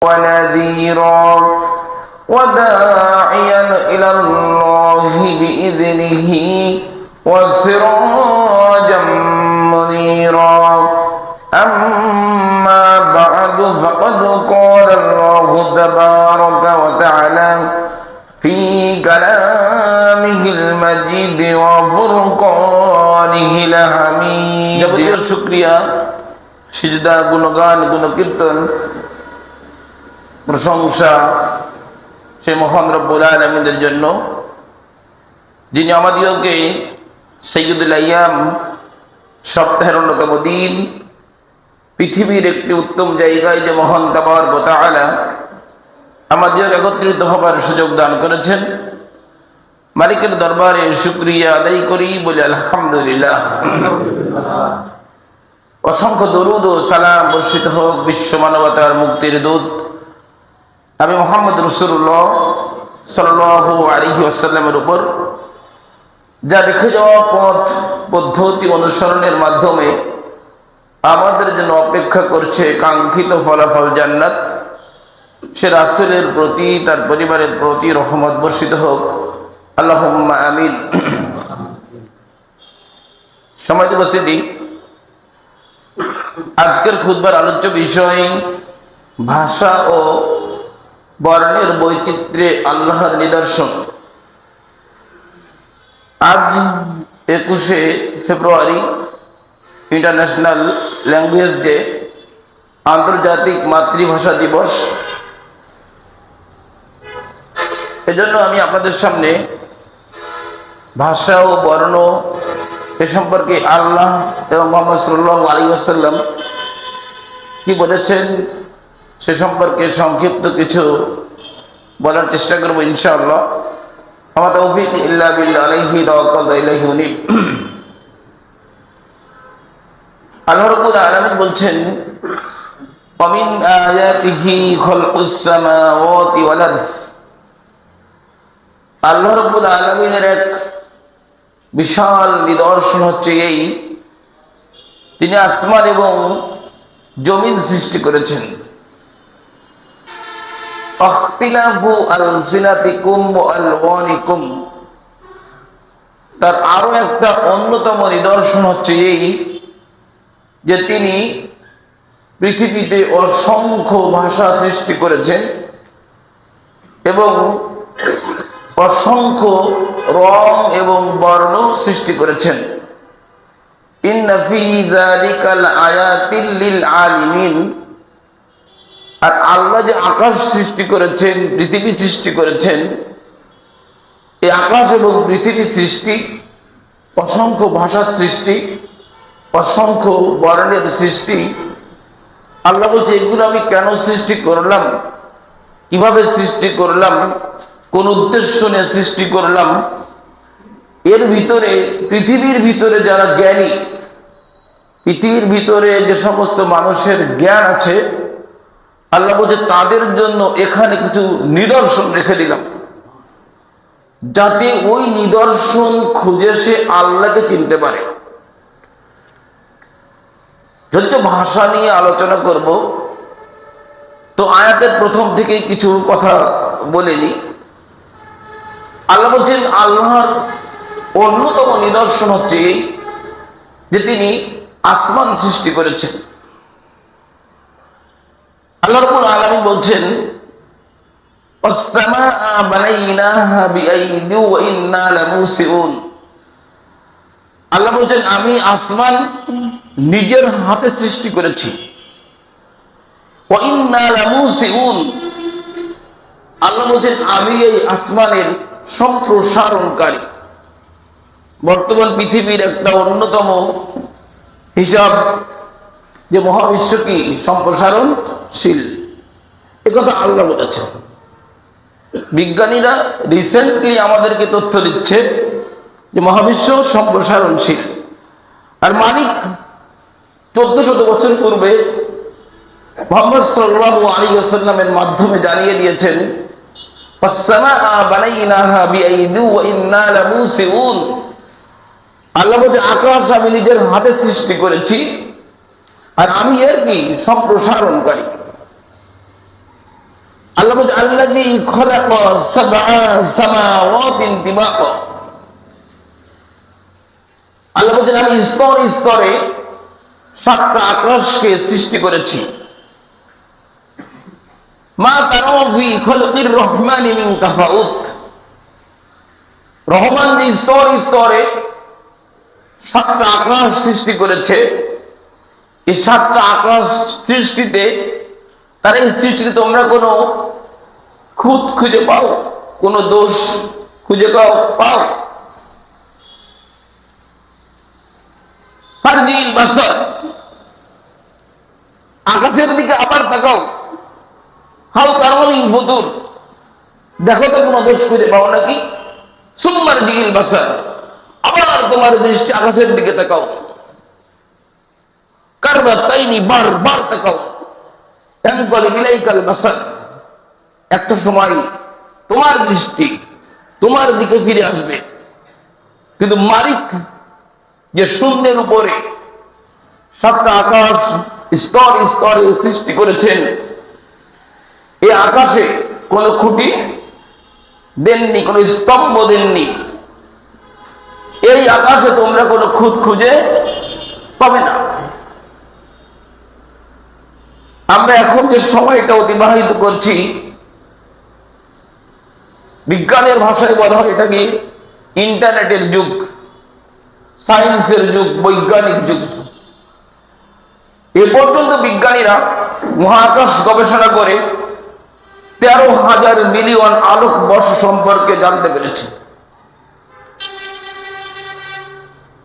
ونذيرا وداعيا إلى الله بإذنه وسراجا منيرا أما بعد فقد قال الله تبارك وتعالى في كلامه المجيد وفرقانه الحميد যাবতীয় শুকরিয়া সিজদা গুণগান গুণকীর্তন প্রশংসা সে মহান রব্বুল আলামিনের জন্য, যিনি আমাদেরকে সাইয়্যিদুল আইয়াম সপ্তাহের অন্যতম দিন পৃথিবীর একটি উত্তম জায়গায় যে মহান তাবারক ওয়া তাআলা আমাদের একত্রিত হবার সুযোগ দান করেছেন। মালিকের দরবারে শুকরিয়া আদায় করি, বলি আলহামদুলিল্লাহ। অসংখ্য দরুদ ও সালাম বর্ষিত হোক বিশ্ব মানবতার মুক্তির দূত আমি মুহাম্মদ রাসূলুল্লাহ সাল্লাল্লাহু আলাইহি ওয়াসাল্লামের উপর, যা দেখে যাওয়া পথ পদ্ধতি অনুসরণের মাধ্যমে আমাদের জন্য অপেক্ষা করছে কাঙ্ক্ষিত ফলাফল জান্নাত। সে রাসূলের প্রতি, তার পরিবারের প্রতি রহমত বর্ষিত হোক, আল্লাহুম্মা আমিন। সম্মানিত উপস্থিতি, আজকের খুতবার আলোচ্য বিষয় ভাষা ও বর্ণের বৈচিত্র্যে আল্লাহর নিদর্শন। আজ 21শে ফেব্রুয়ারি ইন্টারন্যাশনাল ল্যাঙ্গুয়েজ ডে, আন্তর্জাতিক মাতৃভাষা দিবস। এজন্য আমি আপনাদের সামনে ভাষা ও বর্ণ এ সম্পর্কে আল্লাহ এবং মুহাম্মদ সাল্লাল্লাহু আলাইহি ওয়াসাল্লাম কি বলেছেন সে সম্পর্কে সংক্ষিপ্ত কিছু বলার চেষ্টা করব ইনশাআল্লাহ। আমা তাওফীক ইল্লা বিল্লাহ, আলাইহি তাওয়াক্কালতু ওয়া ইলাইহি উনীব। আল্লাহ রাব্বুল আলামিন বলছেন, ওয়া মিন আয়াতিহি খালকুস সামাওয়াতি ওয়াল আরদ। আল্লাহ রাব্বুল আলামিনের এক বিশাল নিদর্শন হচ্ছে এই, তিনি আসমান এবং জমিন সৃষ্টি করেছেন। ইখতিলাফু আলসিনাতিকুম ওয়া আলওয়ানিকুম, তার আরো একটা অন্যতম নিদর্শন হচ্ছে এই যে তিনি পৃথিবীতে অসংখ্য ভাষা সৃষ্টি করেছেন এবং অসংখ্য রং এবং বর্ণ সৃষ্টি করেছেন। ইন্না ফী যালিকাল আয়াতিল লিল আলিমিন। আর আল্লাহ যে আকাশ সৃষ্টি করেছেন, পৃথিবী সৃষ্টি করেছেন, এই আকাশ এবং পৃথিবী সৃষ্টি, অসংখ্য ভাষার সৃষ্টি, অসংখ্য বর্ণের সৃষ্টি, আল্লাহ বলছে এগুলো আমি কেন সৃষ্টি করলাম, কিভাবে সৃষ্টি করলাম, কোন উদ্দেশ্য নিয়ে সৃষ্টি করলাম। এর ভিতরে, পৃথিবীর ভিতরে যারা জ্ঞানী, পৃথিবীর ভিতরে যে সমস্ত মানুষের জ্ঞান আছে, আল্লাহ বলছে তাদের জন্য এখানে কিছু নিদর্শন রেখে দিলাম, যাতে ওই নিদর্শন খুঁজে সে আল্লাহকে চিনতে পারে। যদি তো ভাষা নিয়ে আলোচনা করব, তো আয়াতের প্রথম থেকে কিছু কথা বলে নি। আল্লাহ বলছেন আল্লাহর অন্যতম নিদর্শন হচ্ছে যে তিনি আসমান সৃষ্টি করেছেন। আল্লাহ রাব্বুল আলামিন বলছেন, ওয়াস-সামাআ বানাইনাহা বিআইদি ওয়া ইন্না লামুসিউন। আল্লাহ বলছেন আমি আসমান নিজের হাতে সৃষ্টি করেছি। ওয়া ইন্না লামুসিউন, আল্লাহ বলছেন আমি এই আসমানের সম্প্রসারণকারী। বর্তমান পৃথিবীর একটা অন্যতম হিসাব যে মহাবিশ্ব কি সম্প্রসারণশীল, একথা আল্লাহ বলেছেন। বিজ্ঞানীরা রিসেন্টলি আমাদেরকে তথ্য দিচ্ছে যে মহাবিশ্ব সম্প্রসারণশীল। আর মালিক 1400 বছর পূর্বে মুহাম্মদ সাল্লাল্লাহু আলাইহি ওয়াসাল্লামের মাধ্যমে জানিয়ে দিয়েছেন, ওয়াস-সামাআ বানাইনাহা বিআইদি ওয়া ইন্না লামুসিউন। আল্লাহ বলছে আকাশ আমি নিজের হাতে সৃষ্টি করেছি, আর আমি এর কি সম্প্রসারণকারী। আল্লাহ বলছে আল্লাযী খালাকা সাবআ সামাওয়াতিন তিবাকা। আল্লাহ বলছেন আমি স্তরে স্তরে 7টা আকাশকে সৃষ্টি করেছি। মা তারা ফি খালকির রহমানি মিন তাফাউত। রহমান যে স্তরে স্তরে 7টা আকাশ সৃষ্টি করেছে, এই 7টা আকাশ সৃষ্টিতে, তার এই সৃষ্টিতে তোমরা কোনো খুঁত খুঁজে পাও, কোনো দোষ খুঁজে পাও? ফারজিল বাসার, আকাশের দিকে আবার তাকাও, হাল তারামিন ফুতুর, দেখো তো কোনো দোষ খুঁজে পাও নাকি? সুম্মার জিল বাসার, আবার তোমার দৃষ্টি আকাশের দিকে তাকাও, কারবার তাইনি বারবার তাকাও, বাসার, একটা সময় তোমার দৃষ্টি তোমার দিকে ফিরে আসবে। কিন্তু মালিক যে শূন্যের উপরে 7টা আকাশ স্তরে স্তরে সৃষ্টি করেছেন, এই আকাশে কোনো খুঁটি দেননি, কোনো স্তম্ভ দেননি। এই আকাশে তোমরা কোনো খুঁত খুঁজে পাবে না। আমরা এখন যে সময়টা অতিবাহিত করছি, বিজ্ঞানের ভাষায় বলা হয় এটাকে ইন্টারনেটের যুগ, সায়েন্সের যুগ, বৈজ্ঞানিক যুগ। এ পর্যন্ত বিজ্ঞানীরা মহাকাশ গবেষণা করে 13,000 মিলিয়ন আলোকবর্ষ সম্পর্কে জানতে পেরেছে।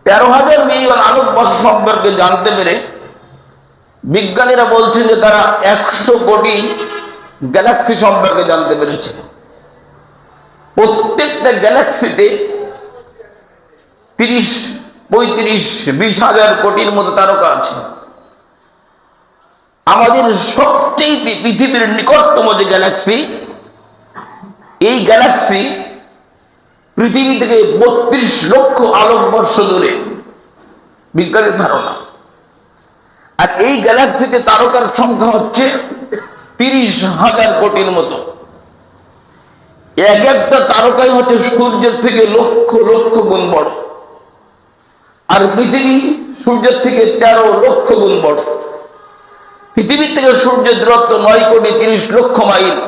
13,000 মিলিয়ন আলোকবর্ষ সম্পর্কে জানতে পেরে বিজ্ঞানীরা বলছেন যে তারা 100 কোটি গ্যালাক্সি সম্পর্কে জানতে পেরেছে। প্রত্যেকটা গ্যালাক্সিতে 30, 35, 20,000 কোটির মতো তারকা আছে। আমাদের সবচেয়ে পৃথিবীর নিকটতম যে গ্যালাক্সি, এই গ্যালাক্সি পৃথিবী থেকে 32 লক্ষ আলোকবর্ষ দূরে, বিজ্ঞানের ধারণা। আর এই গ্যালাক্সিতে তারকার সংখ্যা হচ্ছে 30,000 কোটির মতো। এক একটা তারকাই হচ্ছে সূর্যের থেকে লক্ষ লক্ষ গুণ বড়, আর পৃথিবী সূর্যের থেকে 13 লক্ষ গুণ বড়। পৃথিবীর থেকে সূর্যের দূরত্ব 9 কোটি 30 লক্ষ মাইল।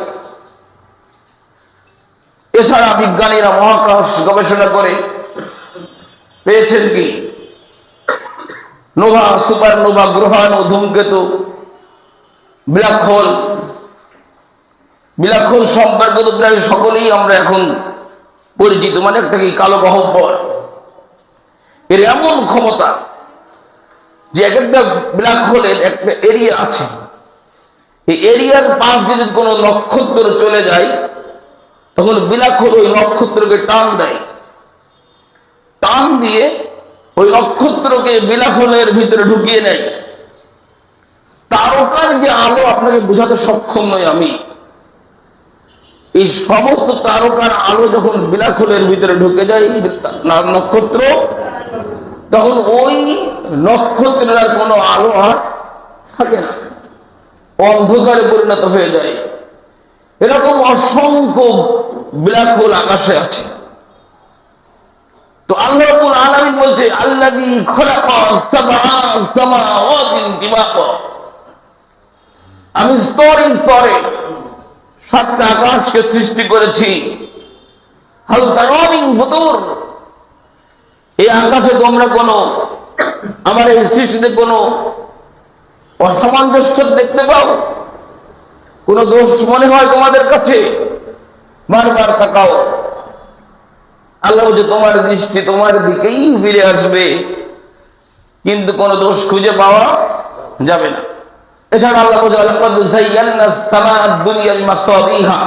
এছাড়া বিজ্ঞানীরা মহাকাশ গবেষণা করে পেয়েছেন কি, নোভা, সুপারনোভা, গ্রহাণু, ধূমকেতু, ব্ল্যাক হোল। ব্ল্যাক হোল সম্পর্কে তো প্রায় সকলেই আমরা এখন পরিচিত, মানে একটা কি কালো গহ্বর। এর এমন ক্ষমতা যে এক একটা ব্ল্যাক হোলের একটা এরিয়া আছে, এই এরিয়ার পাশ দিয়ে যদি কোনো নক্ষত্র চলে যায়, তখন ব্ল্যাক হোল ওই নক্ষত্রকে টান দেয়, টান দিয়ে ওই নক্ষত্রকে ব্ল্যাক হোলের ভিতরে ঢুকিয়ে নেয়। তারকার যে আলো আপনাকে বোঝাতে সক্ষম নই আমি, এই সমস্ত তারকার আলো যখন ব্ল্যাক হোলের ভিতরে ঢুকে যায় নক্ষত্র, তখন ওই নক্ষত্রের আর কোনো আলো আর থাকে না, অন্ধকারে পরিণত হয়ে যায়। এরকম অসংখ্য ব্ল্যাক হোল আকাশে আছে। তো আল্লাহ রাব্বুল আলামিন বলছে আল্লাযী খালাকা সাবআ সামাওয়াতিন তিবাকা, আমি স্তরে স্তরে 7টা আকাশকে সৃষ্টি করেছি। হাল তারামিন ফুতুর, এই আকাশে তোমরা কোনো, আমার এই সৃষ্টিতে কোনো অসামঞ্জস্য দেখতে পাও, কোন দোষ মনে হয় তোমাদের কাছে? বারবার তাকাও, আল্লাহ বলছে তোমার দৃষ্টি তোমার দিকেই ফিরে আসবে, কিন্তু কোন দোষ খুঁজে পাওয়া যাবে না। এছাড়া আল্লাহ বলছে লাকাদ যায়্যানাস সামাআদ দুনিয়া বিমাসাবিহা,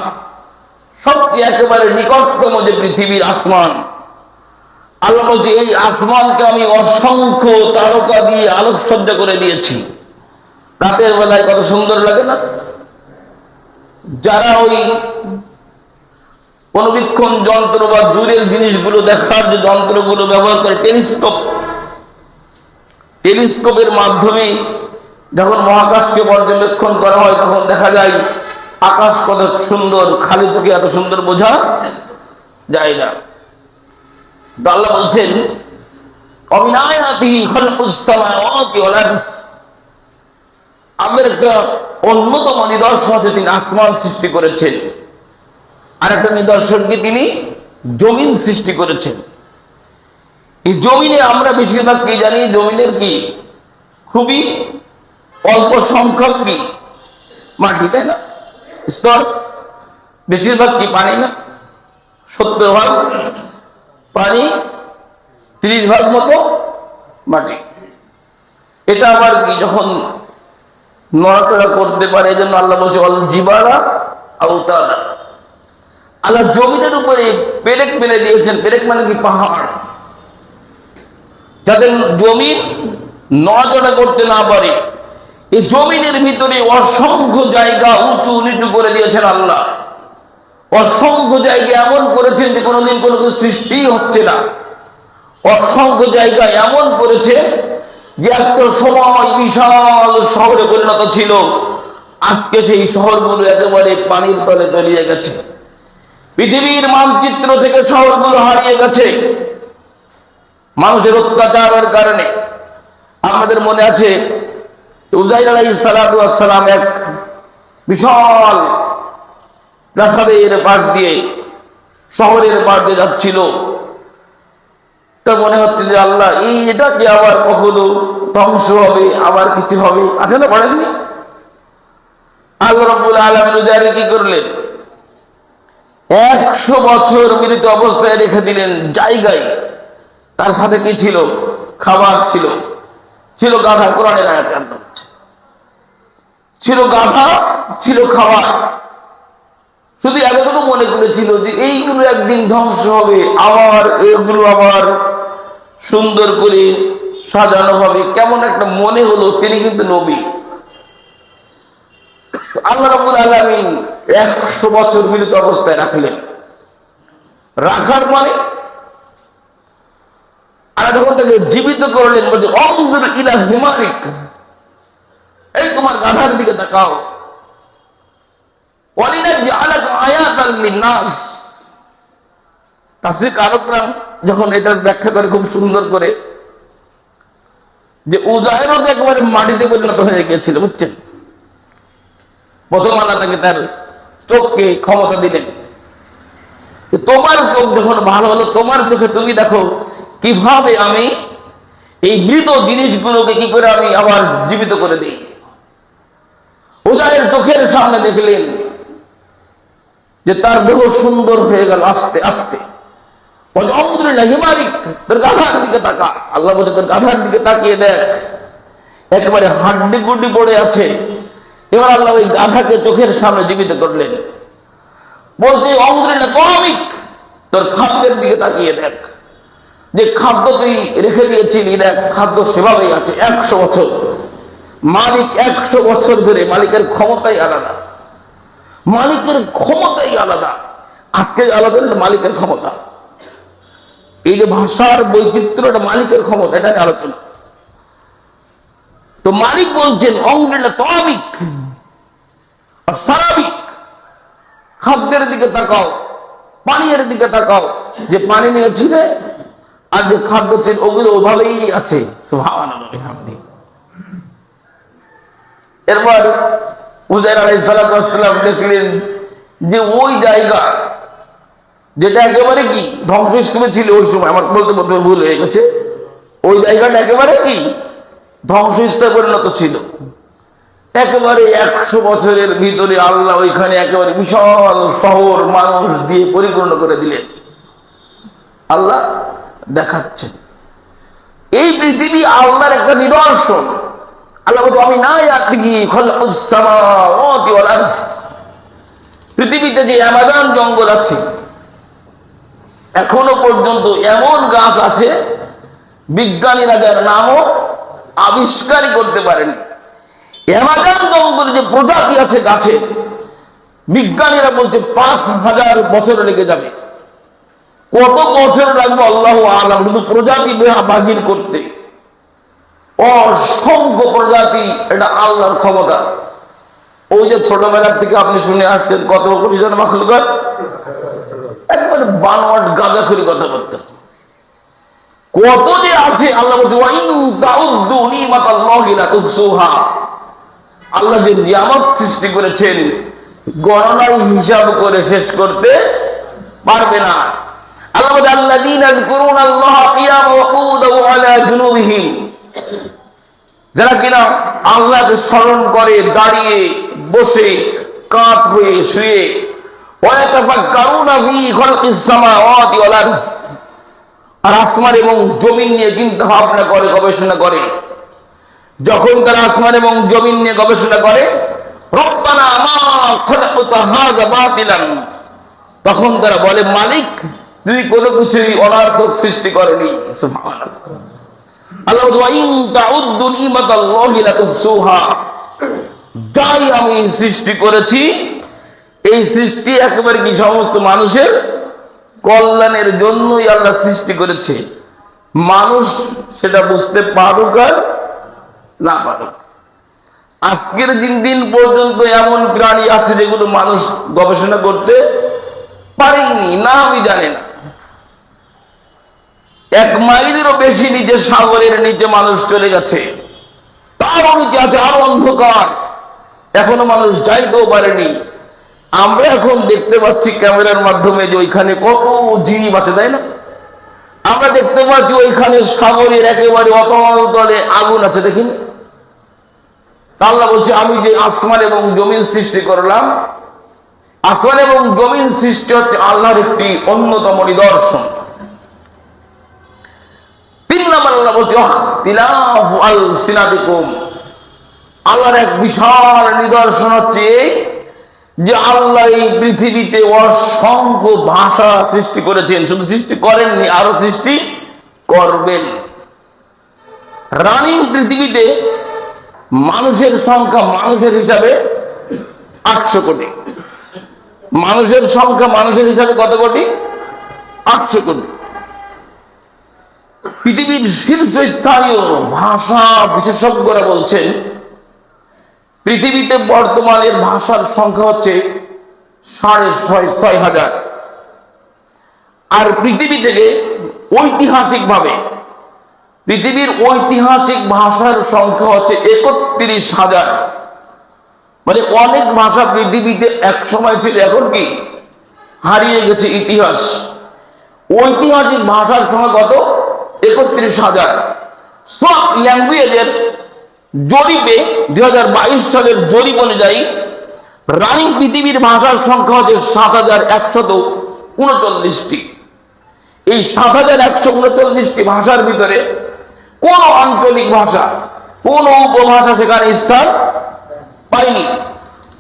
সবচেয়ে একেবারে নিকটতম যে পৃথিবীর আসমান, আল্লাহ বলছে এই আসমানকে আমি অসংখ্য তারকা দিয়ে আলোকসজ্জা করে দিয়েছি। রাতের বেলায় কত সুন্দর লাগে না? যারা ওই অনুবীক্ষণ যন্ত্র বা দূরের জিনিসগুলো দেখার যে যন্ত্রগুলো ব্যবহার করে, টেলিস্কোপের মাধ্যমে যখন মহাকাশকে পর্যবেক্ষণ করা হয়, তখন দেখা যায় আকাশ কত সুন্দর, খালি চোখে এত সুন্দর বোঝা যায় না। আল্লাহ বলছেন আমাদের একটা অন্যতম নিদর্শন হচ্ছে তিনি আসমান সৃষ্টি করেছেন, আর একটা নিদর্শন কি তিনি জমিন সৃষ্টি করেছেন। এই জমিনে আমরা বেশিরভাগ কি জানি, জমিনের কি খুবই অল্প সংখ্যক কি মাটি, তাই না? স্তর বেশিরভাগ কি পানি না, 70% পানি, 30% মতো মাটি। এটা আবার কি যখন নড়াচড়া করতে পারে, এই জন্য আল্লাহ বলছে অল জিবালা আওতাদা। আল্লাহ জমিনের উপরে পেরেক মেলে দিয়েছেন। পেরেক মানে কি পাহাড়, যাতে জমিন নড়াচড়া করতে না পারে। এই জমিনের ভিতরে অসংখ্য জায়গা উঁচু নিচু করে দিয়েছেন আল্লাহ। অসংখ্য জায়গা এমন করেছেন যে কোনোদিন কোনো কিছু সৃষ্টি হচ্ছে না। অসংখ্য জায়গা এমন করেছে যে একটা সময় বিশাল শহরে পরিণত ছিল, আজকে সেই শহরগুলো একেবারে পানির তলে তলিয়ে গেছে। পৃথিবীর মানচিত্র থেকে শহরগুলো হারিয়ে গেছে মানুষের অত্যাচারের কারণে। আমাদের মনে আছে উযাইর আলাইহিস সালাতু ওয়াস সালাম এক বিশাল প্রাসাদের পাশ দিয়ে শহরের পাশ দিয়ে যাচ্ছিল। তা মনে হচ্ছে যে আল্লাহ এটা কি আবার কখনো ধ্বংস হবে, আবার কিছু হবে, আছে না, পড়েননি? আল্লাহ রাব্বুল আলামিন উযাইর কি করলেন, 100 বছর মৃত অবস্থায় রেখে দিলেন জায়গায়। তার সাথে কি ছিল? খাবার ছিল, ছিল গাধা। কোরআনের আয়াত ছিল গাধা, ছিল খাবার। শুধু এতটুকু মনে করেছিল যে এইগুলো একদিন ধ্বংস হবে, আবার এগুলো আবার সুন্দর করে সাজানো হবে। কেমন একটা মনে হলো তিনি কিন্তু নবী। আল্লাহ রাব্বুল আলামিন 100 বছর মৃত অবস্থায় রাখলেন। রাখার মানে আর যখন তাকে জীবিত করলেন, বলছে অনজুর ইলা হিমারিক, এই তোমার গাধার দিকে তাকাও। ওয়ালিনাজআলাকা আয়াতাল লিন্নাস। তাফসীর কারকরা যখন এটার ব্যাখ্যা করে খুব সুন্দর করে, যে উযাইরও একবারে মাটিতে পরিণত হয়ে গিয়েছিল, বুঝছেন? প্রথম আল্লাহ তাকে তার চোখকে ক্ষমতা দিলেন, তোমার চোখ যখন ভালো হলো, তোমার চোখে তুমি দেখো কিভাবে আমি এই মৃত জিনিসগুলোকে কি করে আমি আবার জীবিত করে দিই। উযাইর চোখের সামনে দেখলেন যে তার দেহ সুন্দর হয়ে গেল আস্তে আস্তে। তোর গাধার দিকে তাকা। আল্লাহ বলছে তোর গাধার দিকে তাকিয়ে দেখ, একেবারে হাড্ডি গুড্ডি পড়ে আছে। এবার আল্লাহ ওই গাধাকে চোখের সামনে জীবিত করলেন। বলছে অমৃত, তোর খাদ্যের দিকে তাকিয়ে দেখ, যে খাদ্য তুই রেখে দিয়েছিলি, দেখ খাদ্য সেভাবেই আছে। 100 বছর মালিক, 100 বছর ধরে মালিকের ক্ষমতাই আলাদা। মালিকের ক্ষমতাই আলাদা। আজকে আলাদা মালিকের ক্ষমতা। এই যে ভাষার বৈচিত্র্যটা মালিকের ক্ষমতা, এটা নিয়ে আলোচনা। তো মালিক বলছেন অংরিক সারাবিক, খাদ্যের দিকে তাকাও, পানির দিকে তাকাও। যে পানি নিয়েছিলে আর যে খাদ্য ছিল ওগুলো ওভাবেই আছে। সুবহানাল্লাহ। এরপর উযাইর আলাইহিস সালাম দেখলেন যে ওই জায়গা যেটা একেবারে কি ধ্বংসস্তূপে ছিল ওই সময়, আমার বলতে বলতে ভুল হয়ে গেছে, ওই জায়গাটা একেবারে কি ধ্বংসস্তূপে পরিণত ছিল। একেবারে 100 বছরের ভিতরে আল্লাহ ওইখানে একেবারে বিশাল শহর মানুষ দিয়ে পরিপূর্ণ করে দিলেন। আল্লাহ দেখাচ্ছেন এই পৃথিবী আল্লাহর একটা নিদর্শন। আল্লাহ বলছে আমি না পৃথিবীতে যে অ্যামাজন জঙ্গল আছে, এখনো পর্যন্ত এমন গাছ আছে বিজ্ঞানীরা যার নামও আবিষ্কারই করতে পারেনি। অ্যামাজন জঙ্গলে যে প্রজাতি আছে গাছের, বিজ্ঞানীরা বলছে 5000 বছর লেগে যাবে। কত বছর লাগবে আল্লাহু আলাম, কিন্তু প্রজাতি বাহির করতে অসংখ্য প্রজাতি, এটা আল্লাহর ক্ষমতা। ওই যে ছোটবেলার থেকে আপনি শুনে আসছেন কত কোটি মাখলুকাত, একবার বানোয়াট গাঁজাখুরি কথা বলতেন, কত যে আছে। আল্লাহ বলছে আল্লাহ যে নিয়ামত সৃষ্টি করেছেন গণনায় হিসাব করে শেষ করতে পারবে না। আল্লাহ বলছে আল্লাযীনা ইয়াযকুরুনাল্লাহা কিয়ামান ওয়া কুউদান ওয়া আলা জুনুবিহিম, যারা কিনা আল্লাহকে স্মরণ করে দাঁড়িয়ে, বসে, কাত হয়ে, শুয়ে। ওয়া ইয়াতাফাক্কারুনা ফী খালকিস সামাওয়াতি ওয়াল আরদ, আর আসমান এবং জমিন নিয়ে চিন্তা ভাবনা করে, গবেষণা করে। যখন তারা আসমান এবং জমিন নিয়ে গবেষণা করে, রব্বানা মা খালাকতা হাযা বাতিলান, তখন তারা বলে মালিক তুই কোনো কিছুই অনার্থক সৃষ্টি করেনি। সুবহানাল্লাহ। আল্লাহ ওয়া ইন তাউদ্দু নিমাতাল্লাহি লা তুহসুহা, যাই আমি সৃষ্টি করেছি এই সৃষ্টি একেবারে কি সমস্ত মানুষের কল্যাণের জন্যই আল্লাহ সৃষ্টি করেছে। মানুষ সেটা বুঝতে পারুক আর না পারুক। আজকের দিন পর্যন্ত এমন প্রাণী আছে যেগুলো মানুষ গবেষণা করতে পারেনি, না আমি জানি না। 1 মাইলেরও বেশি নিচে, সাগরের নিচে মানুষ চলে গেছে, তারও নিচে আছে আরো অন্ধকার, এখনো মানুষ যাইতেও পারেনি। আমরা এখন দেখতে পাচ্ছি ক্যামেরার মাধ্যমে যে ওইখানে কত জীব আছে, তাই না? আমরা দেখতে পাচ্ছি ওইখানে সাগরের একেবারে অতল তলে আগুন আছে, দেখিনি? আল্লাহ বলছে আমি যে আসমান এবং জমিন সৃষ্টি করলাম, আসমান এবং জমিন সৃষ্টি হচ্ছে আল্লাহর একটি অন্যতম নিদর্শন। 3 নম্বর আল্লাহ বলছে ইখতিলাফু আলসিনাতিকুম, আল্লাহর এক বিশাল নিদর্শন হচ্ছে যে আল্লাহ এই পৃথিবীতে অসংখ্য ভাষা সৃষ্টি করেছেন। শুধু সৃষ্টি করেননি, আরো সৃষ্টি করবেন। রানিং পৃথিবীতে মানুষের সংখ্যা মানুষের হিসাবে 800 কোটি। মানুষের সংখ্যা মানুষের হিসাবে কত কোটি? 800 কোটি। পৃথিবীর শীর্ষস্থানীয় ভাষা বিশেষজ্ঞরা বলছেন পৃথিবীতে বর্তমানের ভাষার সংখ্যা হচ্ছে 6,500। আর পৃথিবী থেকে ঐতিহাসিকভাবে পৃথিবীর ঐতিহাসিক ভাষার সংখ্যা হচ্ছে 31,000। মানে অনেক ভাষা পৃথিবীতে এক সময় ছিল, এখন কি হারিয়ে গেছে ইতিহাস। ঐতিহাসিক ভাষার সংখ্যা কত? 31,000। সব ল্যাঙ্গুয়েজের জরিপে 2022 সালের জরিপ অনুযায়ী রানিং পৃথিবীর ভাষার সংখ্যা হচ্ছে 7,139টি। এই 7,139টি ভাষার ভিতরে কোন আঞ্চলিক ভাষা, কোন উপভাষা সেখানে স্থান পায়নি।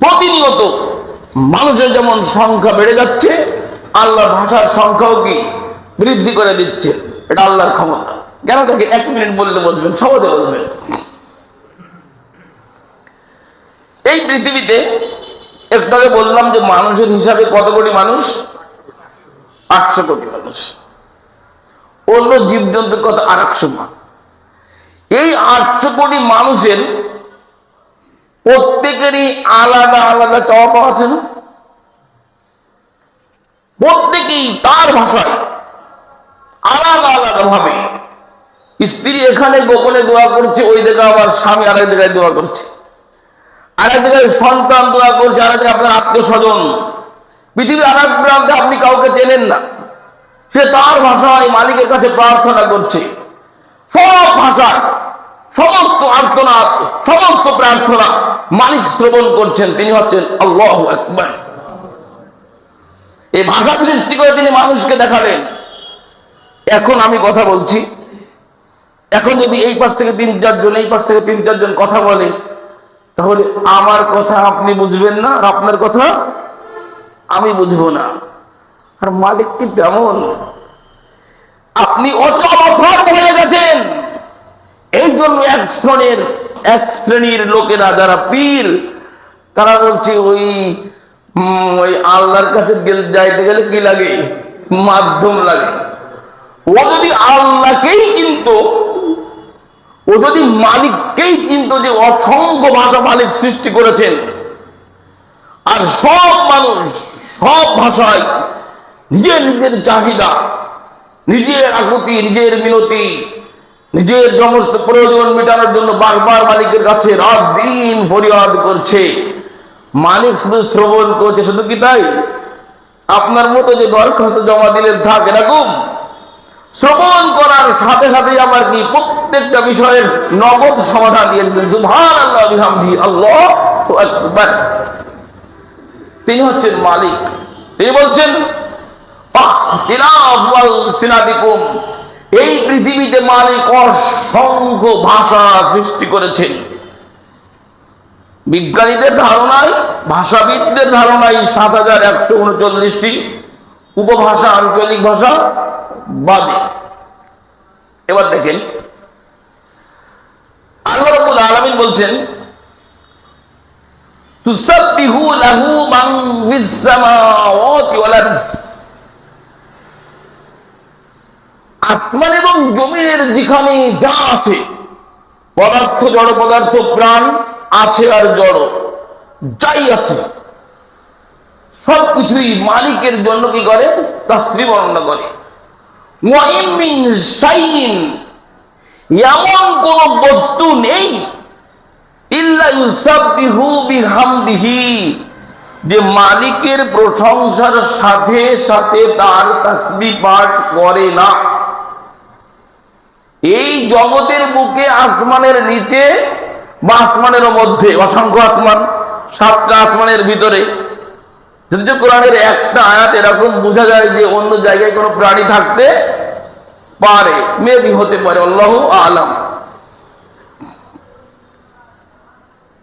প্রতিনিয়ত মানুষের যেমন সংখ্যা বেড়ে যাচ্ছে, আল্লাহর ভাষার সংখ্যাও কি বৃদ্ধি করে দিচ্ছে। এটা আল্লাহর ক্ষমতা। কেন তাকে 1 মিনিট বললে বুঝবেন, সহজে বলবেন। এই পৃথিবীতে একটু আগে বললাম যে মানুষের হিসাবে কত কোটি মানুষ? 800 কোটি মানুষ। অন্য জীবজন্তুর কথা আর 100 মান। এই 800 কোটি মানুষের প্রত্যেকেরই আলাদা আলাদা চাওয়া পাওয়া আছে না? প্রত্যেকেই তার ভাষায় আলাদা আলাদা ভাবে। স্ত্রী এখানে গোপনে দোয়া করছে, ওই জায়গায় আবার স্বামী আরেক জায়গায় দোয়া করছে, আরেক জায়গায় সন্তান দোয়া করছে, আরেক জায়গায় আপনার আত্মীয় স্বজন। পৃথিবীর আরেক প্রান্তে আপনি কাউকে চেনেন না, সে তার ভাষায় মালিকের কাছে প্রার্থনা করছে। সব ভাষার সমস্ত আর্তনাদ, সমস্ত প্রার্থনা মালিক শ্রবণ করছেন, তিনি হচ্ছেন আল্লাহু আকবার। এই ভাষা সৃষ্টি করে তিনি মানুষকে দেখালেন। এখন আমি কথা বলছি, এখন যদি এই পাশ থেকে 3-4 জন, এই পাশ থেকে 3-4 জন কথা বলে, তাহলে আমার কথা আপনি বুঝবেন না, আর আপনার কথা আমি বুঝবো না। আর মালিকটি তেমন, আপনি অচল হয়ে গেছেন। এই জন্য এক শ্রেণীর লোকেরা যারা পীর, তারা বলছে ওই আল্লাহর কাছে যাইতে গেলে কি লাগে? মাধ্যম লাগে। ও যদি আল্লাহকেই চিনত, ও যদি মালিককেই চিনত যে অসংখ্য ভাষা মালিক সৃষ্টি করেছেন, আর সব মানুষ সব ভাষায় নিজের নিজের চাহিদা, নিজের আকুতি, নিজের মিনতি, নিজের সমস্ত প্রয়োজন মেটানোর জন্য বারবার মালিকের কাছে রাত দিন ফরিয়াদ করছে। মালিক শুধু শ্রবণ করছে। শুধু কি তাই? আপনার মতো যে দরখাস্ত জমা দিলেন থাক এরকম শ্রবণ করার সাথে সাথে আবার কি প্রত্যেকটা বিষয়ের নগদ সমাধান দিয়ে দিলেন। সুবহানাল্লাহ বিহামদিহি আল্লাহু আকবার। তিনি হচ্ছেন মালিক। তিনি বলছেন এই পৃথিবীতে মালিক অসংখ্য ভাষা সৃষ্টি করেছেন। বিজ্ঞানীদের ধারণায়, ভাষাবিদদের ধারণায় ৭,১৩৯টি উপভাষা, আঞ্চলিক ভাষা বাদে। এবার দেখেন আল্লাহ রাব্বুল আলামিন বলছেন তুসাব্বিহু লাহু মান ফিস সামাওয়াতি ওয়াল আরদ। আসমান এবং জমিনের যেখানে যা আছে, পদার্থ, জড় পদার্থ, প্রাণ আছে আর জড় যাই আছে, সবকিছুই মালিকের জন্য কি করে? তাসবিহ বর্ণনা করে। ওয়া ইন মিন শাইইন, এমন কোন বস্তু নেই ইল্লা ইউসাব্বিহু বিহামদিহি, যে মালিকের প্রশংসার সাথে সাথে তার তাসবিহ পাঠ করে না। এই জগতের বুকে, আসমানের নিচে বা আসমানের মধ্যে অসংখ্য আসমান, 7টা আসমানের ভিতরে যদি কোরআনের একটা আয়াত এরকম বোঝা যায় যে অন্য জায়গায় কোনো প্রাণী থাকতে পারে, মেবি হতে পারে, আল্লাহু আলাম।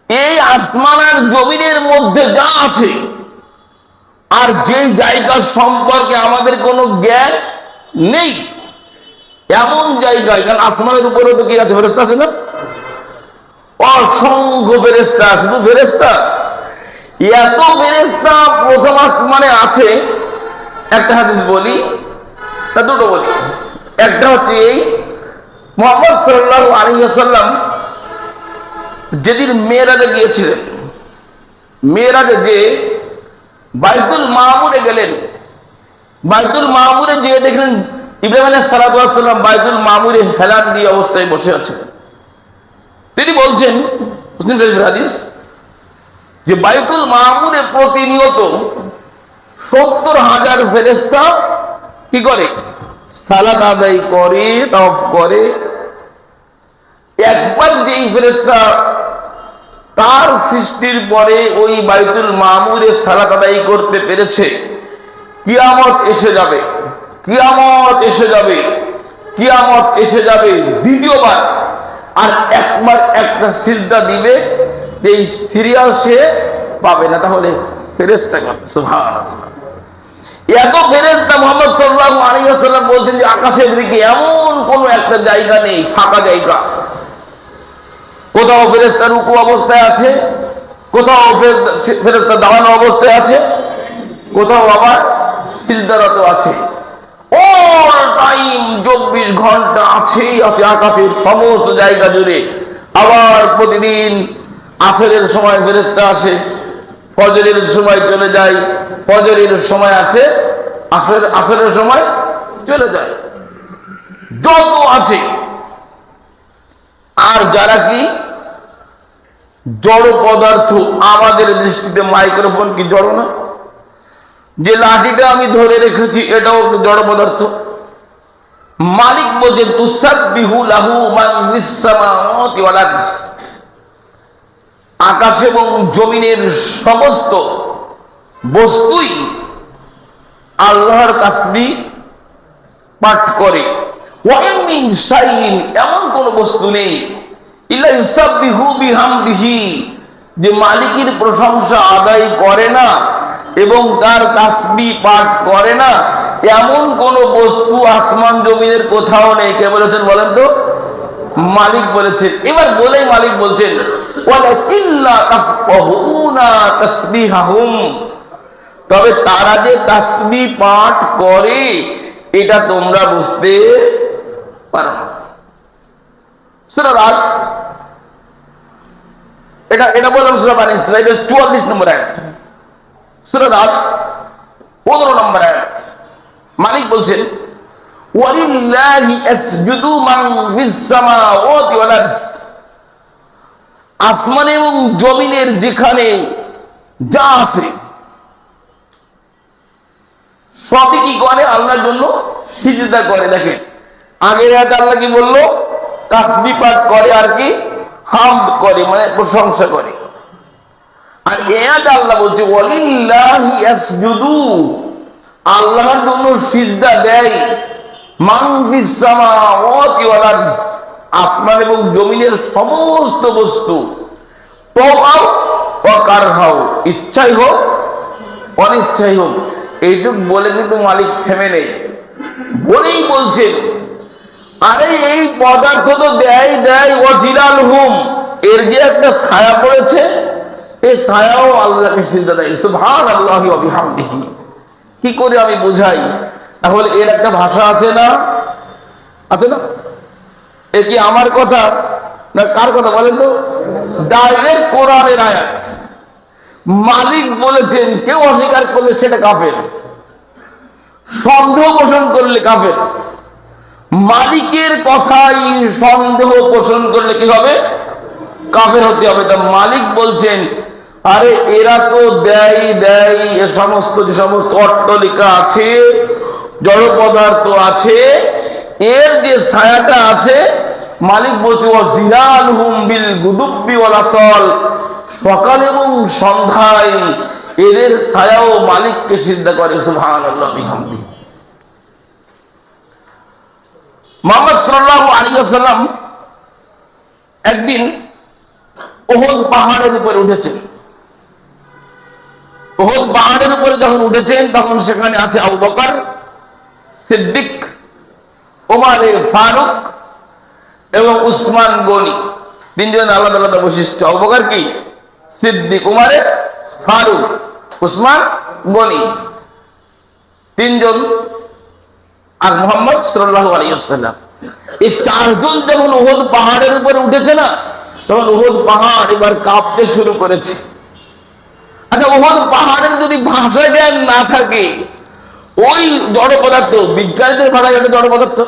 এই আসমান আর জমিনের মধ্যে যা আছে, আর যে জায়গা সম্পর্কে আমাদের কোনো জ্ঞান নেই, এমন জায়গায়, কারণ আসমানের উপরে তো কি আছে? ফেরেশতা আছে না? অসংখ্য ফেরেশতা। শুধু ফেরেশতা, এত ফেরেশতা প্রথম আসমানে আছে। একটা হাদিস বলি, তা দুটো বলি। একটা হচ্ছে এই মুহাম্মদ সাল্লাল্লাহু আলাইহি ওয়াসাল্লাম যেদিন মেরাজে গিয়েছিলেন, মেরাজে যে বাইতুল মামুরে গেলেন, বাইতুল মামুরে যেয়ে দেখলেন ইব্রাহিম আলাইহিস সালাতু ওয়াস সালাম বাইতুল মামুরে হেলান দিয়ে অবস্থায় বসে আছেন। তিনি বলছেন, মুসলিম শরীফের হাদিস, যে বাইতুল মামুরে প্রতিনিয়ত 70,000 ফেরেশতা কি করে? সালাত আদায় করে, তাওয়াফ করে। একবার যেই ফেরেশতা তার সৃষ্টির পরে ওই বাইতুল মামুরে সালাত আদায় করতে পেরেছে, কিয়ামত এসে যাবে, কিয়ামত এসে যাবে, কিয়ামত এসে যাবে। দ্বিতীয়বার আর একবার একটা সিজদা দিবে, এই সিরিয়াল সে পাবে না। তাহলে ফেরেশতা কত! সুবহানাল্লাহ। এত ফেরেশতা মুহাম্মদ সাল্লাল্লাহু আলাইহি ওয়াসাল্লাম বলছেন যে আকাশের দিকে এমন কোন একটা জায়গা নেই, ফাঁকা জায়গা। কোথাও ফেরেশতা রুকু অবস্থায় আছে, কোথাও ফেরেশতা দাঁড়ানো অবস্থায় আছে, কোথাও আবার সিজদারত আছে। অল টাইম 24 ঘন্টা আছেই আছে আকাশের সমস্ত জায়গা জুড়ে। আবার প্রতিদিন আসরের সময় ফেরেশতা আসে, ফজরের সময় চলে যায়, ফজরের সময় আছে, আসরের সময় চলে যায়, যত আছে। আর যারা কি জড় পদার্থ, আমাদের দৃষ্টিতে মাইক্রোফোন কি জড় না? যে লাঠিটা আমি ধরে রেখেছি এটাও জড় পদার্থ। মালিক বলছেন তুসাব্বিহু লাহু মান ফিস সামাওয়াতি ওয়াল আরদ, আকাশ এবং জমিনের সমস্ত বস্তুই আল্লাহর তাসবিহ পাঠ করে। ওয়া ইন মিন শাইইন, এমন কোন বস্তু নেই ইল্লা ইউসাব্বিহু বিহামদিহি, যে মালিকের প্রশংসা আদায় করে না এবং তার তাসবিহ পাঠ করে না, এমন কোন বস্তু আসমান জমিনের কোথাও নেই। কে বলেছেন বলেন তো? মালিক বলেছেন। এবার বলে মালিক বলছেন ওয়ালাকিল্লা তাফকাহুনা তাসবিহাহুম, তবে তারা যে তাসবিহ পাঠ করে এটা তোমরা বুঝতে পারো না। সূরা রাদ, এটা বললাম সূরা বানী ইসরাঈলের 44 নম্বর আয়াত। সূরা রাদ 15 নম্বর আয়াত। মালিক বলছেন ওয়ালিল্লাহি ইয়াসজুদু মান ফিস সামাওয়াতি ওয়াল আরদ, আসমান এবং জমিনের যেখানে যা আছে সবই কি করে? আল্লাহর জন্য সিজদা করে। দেখেন আগের আয়াতে আল্লাহ কি বললো? তাসবিহ পাঠ করে আর কি হামদ করে, মানে প্রশংসা করে। আর এই আয়াতে আল্লাহ বলছে ওয়ালিল্লাহি ইয়াসজুদু, আল্লাহর জন্য সিজদা দেয় মান ফিস সামাওয়াতি ওয়াল আরদ, আসমান এবং জমিনের সমস্ত বস্তু, তাওআও ওয়া কারহাও, ইচ্ছাই হোক অনিচ্ছাই হোক। এইটুক বলে কিন্তু মালিক থেমে নেই, বলেই বলছেন আরে এই পদার্থ তো দেয় দেয় ওয়াজিলালহুম, এর যে একটা ছায়া পড়েছে এই ছায়াও আল্লাহকে সিজদা দেয়। সুবহানাল্লাহি ওয়া বিহামদিহি। কি করে আমি বুঝাই? তাহলে এর একটা ভাষা আছে না? আছে না? এ কি আমার কথা না কার কথা বলেন তো? ডাইরেক্ট কোরআনের আয়াত। মালিক বলেছেন, কেউ অস্বীকার করলে সেটা কাফের, সন্দেহ পোষণ করলে কাফের। মালিকের কথাই সন্দেহ পোষণ করলে কি হবে? কাফের হতে হবে। তা মালিক বলছেন আরে এরা তো দেয় দেয়, এ সমস্ত যে সমস্ত অট্টালিকা আছে, জড় পদার্থ আছে, এর যে ছায়াটা আছে, মালিক বলছে ওয়াজিলালহুম বিল গুদুব্বি ওয়াল আসাল, সকাল এবং সন্ধ্যায় এদের ছায়াও মালিককে সিজদা করে। সুবহানাল্লাহ বিহামদি। মুহাম্মদ সাল্লাল্লাহু আলাইহি ওয়াসাল্লাম একদিন উহুদ পাহাড়ের উপরে উঠেছেন। উহুদ পাহাড়ের উপরে যখন উঠেছেন তখন সেখানে আছে আবু বকর সিদ্দিক, ওমরে ফারুক এবং উসমান গনি। তিনজন আলাদা আলাদা বৈশিষ্ট্য। আবু বকর কি? সিদ্দিক, ওমরে ফারুক, উসমান গনি, তিনজন। আর মুহাম্মদ সাল্লাল্লাহু আলাইহি ওয়াসাল্লাম, এই চারজন যখন উহুদ পাহাড়ের উপরে উঠেছে না, তখন উহুদ পাহাড় এবার কাঁপতে শুরু করেছে। আচ্ছা, উহুদ পাহাড়ের যদি ভাষা জ্ঞান না থাকে, ওই জড় পদার্থ, বিজ্ঞানীদের ভাষায় একটা জড় পদার্থ,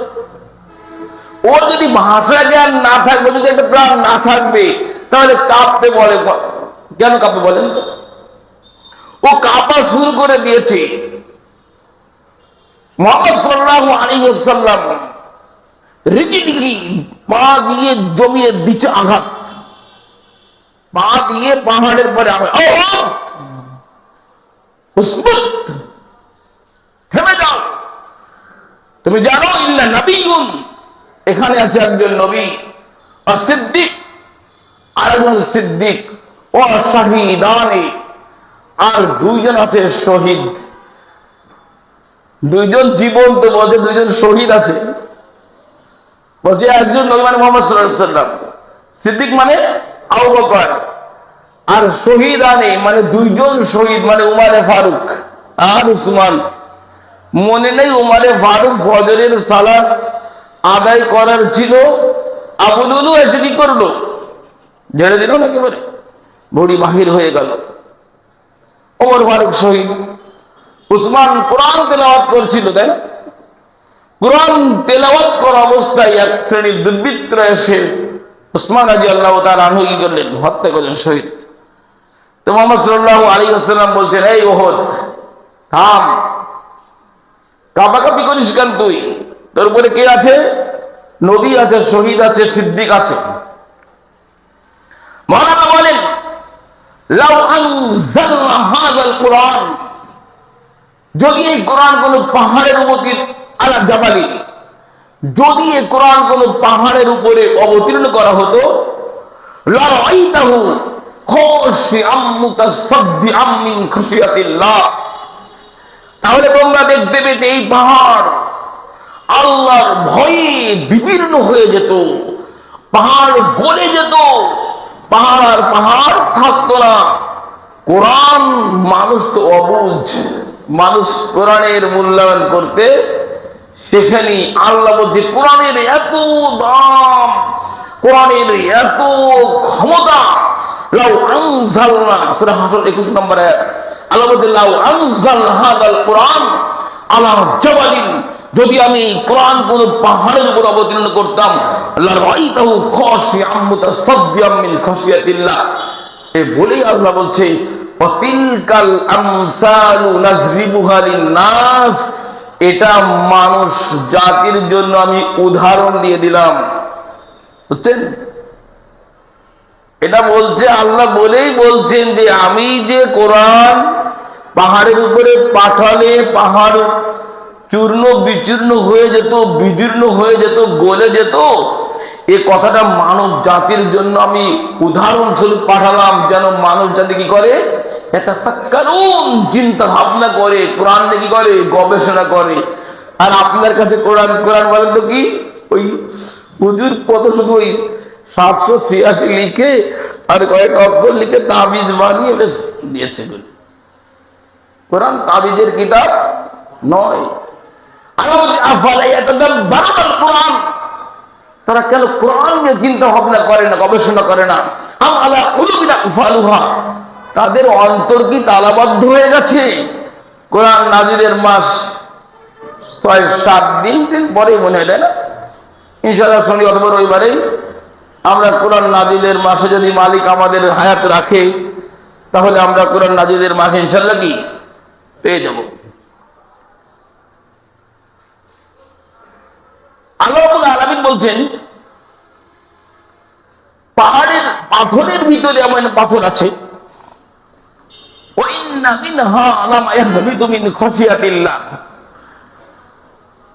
ওর যদি ভাষা জ্ঞান না থাকবে, যদি একটা প্রাণ না থাকবে, তাহলে কাঁপতে বলে। কেন কাঁপতে বলেন? ও কাঁপা শুরু করে দিয়েছে। মুহাম্মদ সাল্লাল্লাহু আলাইহি ওয়াসাল্লাম রীতিনীতি পা দিয়ে জমিয়ে দিচ্ছে আঘাত, পা দিয়ে পাহাড়ের পরে থেমে যাও, তুমি জানো ইল্লা নবিয়্যুন, এখানে আছে একজন নবী, আর সিদ্দিক আর একজন সিদ্দিক, ও শাহিদানি, আর দুইজন আছে শহীদ। দুইজন জীবন্ত বলছে, দুইজন শহীদ আছে বলছে। একজন নবী মানে মুহাম্মদ সাল্লাল্লাহু আলাইহি ওয়াসাল্লাম, সিদ্দিক মানে আবু বকর, আর শহীদানি মানে দুইজন শহীদ মানে উমরে ফারুক আর উসমান। মনে নেই উমরে ফারুক ফজরের সালাত আদায় করার ছিল, আবু লুলু এসে কি করলো? ঝেড়ে দিল না, একেবারে বড়ি বাহির হয়ে গেল। ওমর ফারুক শহীদ। উসমান কোরআন তেলাওয়াত করছিল, তাই না? কোরআন তেলাওয়াত করা অবস্থায় এক শ্রেণীর দুর্বৃত্ত এসে উসমান রাদিয়াল্লাহু তাআলা আনহু কি করলেন? হত্যা করলেন, শহীদ। তো মুহাম্মদ সাল্লাল্লাহু আলাইহি ওয়াসাল্লাম বলছেন, এই উহুদ থাম, কাঁপাকাঁপি করিস কেন তুই? তোর উপরে কে আছে? নবী আছে, শহীদ আছে, সিদ্দিক আছে। মাওলানা বলেন লাউ আনজালনা হাযাল কুরআন, যদি এই কোরআন কোন পাহাড়ের উপরে আলা জাবালি, যদি এই কোরআন কোন পাহাড়ের উপরে অবতীর্ণ করা হতো, লারাইতাহু খাশিআম মুতাসাদ্দিআম মিন খাশিয়াতিল্লাহ, তাহলে তোমরা দেখতে পেতে এই পাহাড় আল্লাহর ভয়ে বিদীর্ণ হয়ে যেত, পাহাড় গলে যেত, পাহাড় পাহাড় থাকতো না। কোরআন, মানুষ তো অবুঝ, মানুষ কোরআনের মূল্যায়ন করতে সেখানে আল্লাহ বলছে কোরআনের এত দাম, কোরআনের এত ক্ষমতা। লাউ আনজালনা, সূরা হাসর 21 নম্বর আয়াত, আল্লাহ বলছেন লাউ আনজাল হাদাল কুরআন আলা জাবালিন, যদি আমি কোরআন কোন পাহাড়ের উপর অবতীর্ণ করতাম, লারাইতাহু খাশিআম মুতাসাদ্দিআম মিন খাশিয়াতিল্লাহ, এ বলেই আল্লাহ বলছে ওয়াতিলকাল আমসালু নাযরিবুহা লিন-নাস, এটা মানুষ জাতির জন্য আমি উদাহরণ দিয়ে দিলাম। বুঝছেন? এটা বলছে আল্লাহ বলেই বলছেন যে আমি যে কোরআন পাহাড়ের উপরে পাঠালে পাহাড় চূর্ণ বিচূর্ণ হয়ে যেত, বিদীর্ণ হয়ে যেত, গলে যেত, এ কথাটা মানব জাতির জন্য আমি উদাহরণস্বরূপ পাঠালাম, যেন মানব জাতি কি করে, এটা ফাক্কারুন, চিন্তা ভাবনা করে, কোরআন কি করে, গবেষণা করে। আর আপনার কাছে কোরআন কোরআন বলেন তো কি, ওই হুজুর কত শুধু ওই 786 লিখে আর কয়েক অক্ষর লিখে তাবিজ বানিয়ে বেশ দিয়েছে। কোরআন তাবিজের কিতাব নয়। কোরআন, তারা কেন কোরআন নিয়ে চিন্তা ভাবনা করে না, গবেষণা করে না? তাদের অন্তর কি তালাবদ্ধ হয়ে গেছে? কোরআন নাজিলের মাস 6-7 দিন পরে মনে হয়, তাই না? ইনশাআল্লাহ শনি অথবা রবিবারে আমরা কোরআন নাজিলের মাসে যদি মালিক আমাদের হায়াত রাখে, তাহলে আমরা কোরআন নাজিলের মাসে ইনশাআল্লাহ কি পেয়ে যাব। আল্লাহ রাব্বুল আলামিন বলছেন পাহাড়ের পাথরের ভিতরে এমন পাথর আছে,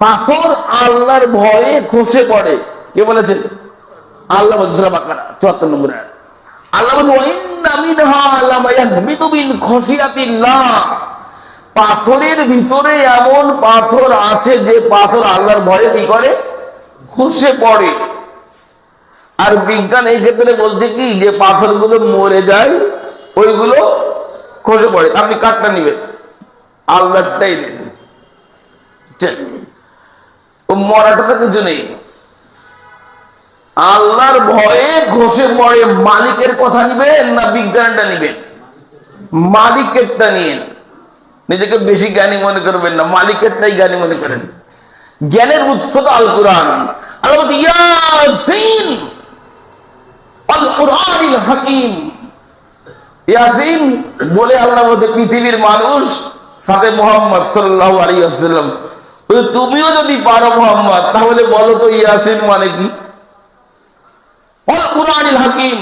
পাথর আল্লাহর ভয়ে খসে পড়ে। কে বলেছেন? আল্লাহ বলছেন 74 নম্বর আয়াত। আল্লাহ বলছেন পাথরের ভিতরে এমন পাথর আছে যে পাথর আল্লাহর ভয়ে কি করে, খসে পড়ে। আর বিজ্ঞান এই ক্ষেত্রে বলছে কি, যে পাথরগুলো মরে যায় ওইগুলো খসে পড়ে। আপনি কাঠটা নিবেন, আল্লাহটাই দেন, ও মরাটা তো কিছু নেই। আল্লাহর ভয়ে খসে পড়ে। মালিকের কথা নিবেন না বিজ্ঞানটা নিবেন? মালিকেরটা নিয়েন। নিজেকে বেশি জ্ঞানী মনে করবেন না, মালিকেরটাই জ্ঞানী মনে করেন। জ্ঞানের উৎস তো আল কোরআন। আল্লাহ ইয়াসিন আল কুরআনিল হাকিম, ইয়াসিন বলে আল্লাহ বলতে পৃথিবীর মানুষ সাথে মুহাম্মদ সাল্লাল্লাহু আলাইহি ওয়াসাল্লাম, তুমিও যদি পারো মুহাম্মদ, তাহলে বলো তো ইয়াসিন মানে কি? আল কুরআনিল হাকিম।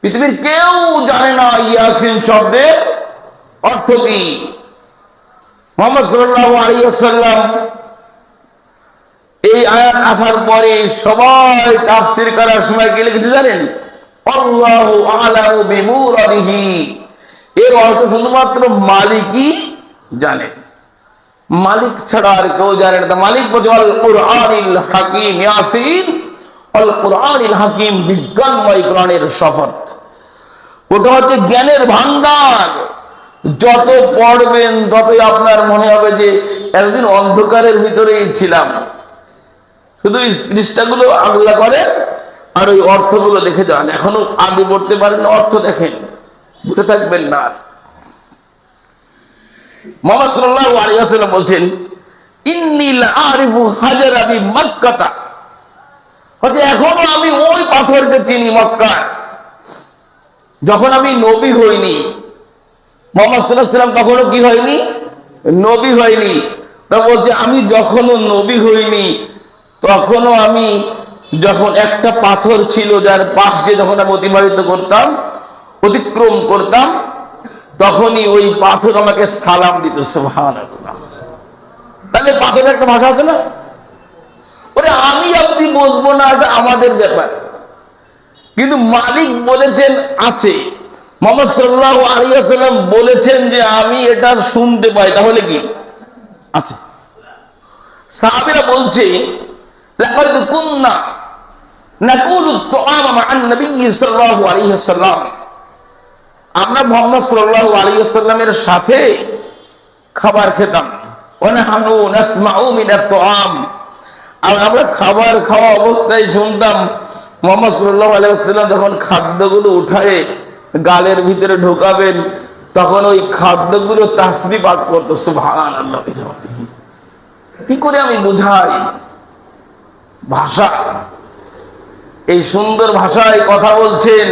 পৃথিবীর কেউ জানে না ইয়াসিন শব্দের অর্থ কি। মুহাম্মদ সাল্লাল্লাহু আলাইহি ওয়াসাল্লাম এই আয়াত আসার পরে সবাই তাফসীর করার সময় কি লিখেছে জানেন? আল্লাহু আ'লামু বিমুরাদিহি, এর অর্থ শুধুমাত্র মালিকই জানেন, মালিক ছাড়া আর কেউ জানে না। মালিক বলছে আল কুরআনিল হাকিম, ইয়াসিন আল কুরআনিল হাকিম, বিজ্ঞানময় কোরআনের শপথ। ওটা হচ্ছে জ্ঞানের ভান্ডার। যত পড়বেন ততই আপনার মনে হবে যে একদিন অন্ধকারের ভিতরেই ছিলাম। শুধু পৃষ্ঠাগুলো আগলা করে আর ওই অর্থগুলো দেখে যান। এখনো আগে পড়তে পারেন, অর্থ দেখেন, বুঝে থাকবেন না। মুহাম্মদ সাল্লাল্লাহু আলাইহি ওয়াসাল্লাম বলছেন ইন্নী লাআরিফু হাজারা বিমাক্কাহ, হচ্ছে এখনো আমি ওই পাথরকে চিনি মক্কায়, যখন আমি নবী হইনি। মুহাম্মদ সাল্লাল্লাহু আলাইহি ওয়াসাল্লাম তখনও কি হয়নি? নবী হয়নি। তা বলছে আমি যখনও নবী হইনি, তখনও আমি যখন একটা পাথর ছিল যার পাশ দিয়ে যখন আমি অতিবাহিত করতাম, অতিক্রম করতাম, তখনই ওই পাথর আমাকে সালাম দিত। সুবহানাল্লাহ। তাহলে পাথরের একটা ভাষা আছে না? ওরে আমি আপনি বুঝবো না, এটা আমাদের ব্যাপার, কিন্তু মালিক বলেছেন আছে। মুহাম্মদ সাল্লাল্লাহু আলাইহি ওয়াসাল্লাম বলেছেন যে আমি এটা শুনতে পাই, তাহলে কি আছে? সাহাবীরা বলছে লাকাদ কুননা নাকুলু তুআমা মা'আন নবী সাল্লাল্লাহু আলাইহি ওয়াসাল্লাম, আমরা মুহাম্মদ সাল্লাল্লাহু আলাইহি ওয়াসাল্লামের সাথে খাবার খেতাম। ওয়া নাহনু নাসমাউ মিনাত তুআম, আর আমরা খাবার খাওয়া অবস্থায় শুনতাম মুহাম্মদ সাল্লাল্লাহু আলাইহি ওয়াসাল্লাম যখন খাদ্যগুলো উঠায়ে গালের ভিতরে ঢোকাবেন, তখন ওই খাদ্যগুলো তাসবিহ পাঠ করতো সুবহানাল্লাহ। কি করে আমি বুঝাই ভাষা, এই সুন্দর ভাষায় কথা বলছেন,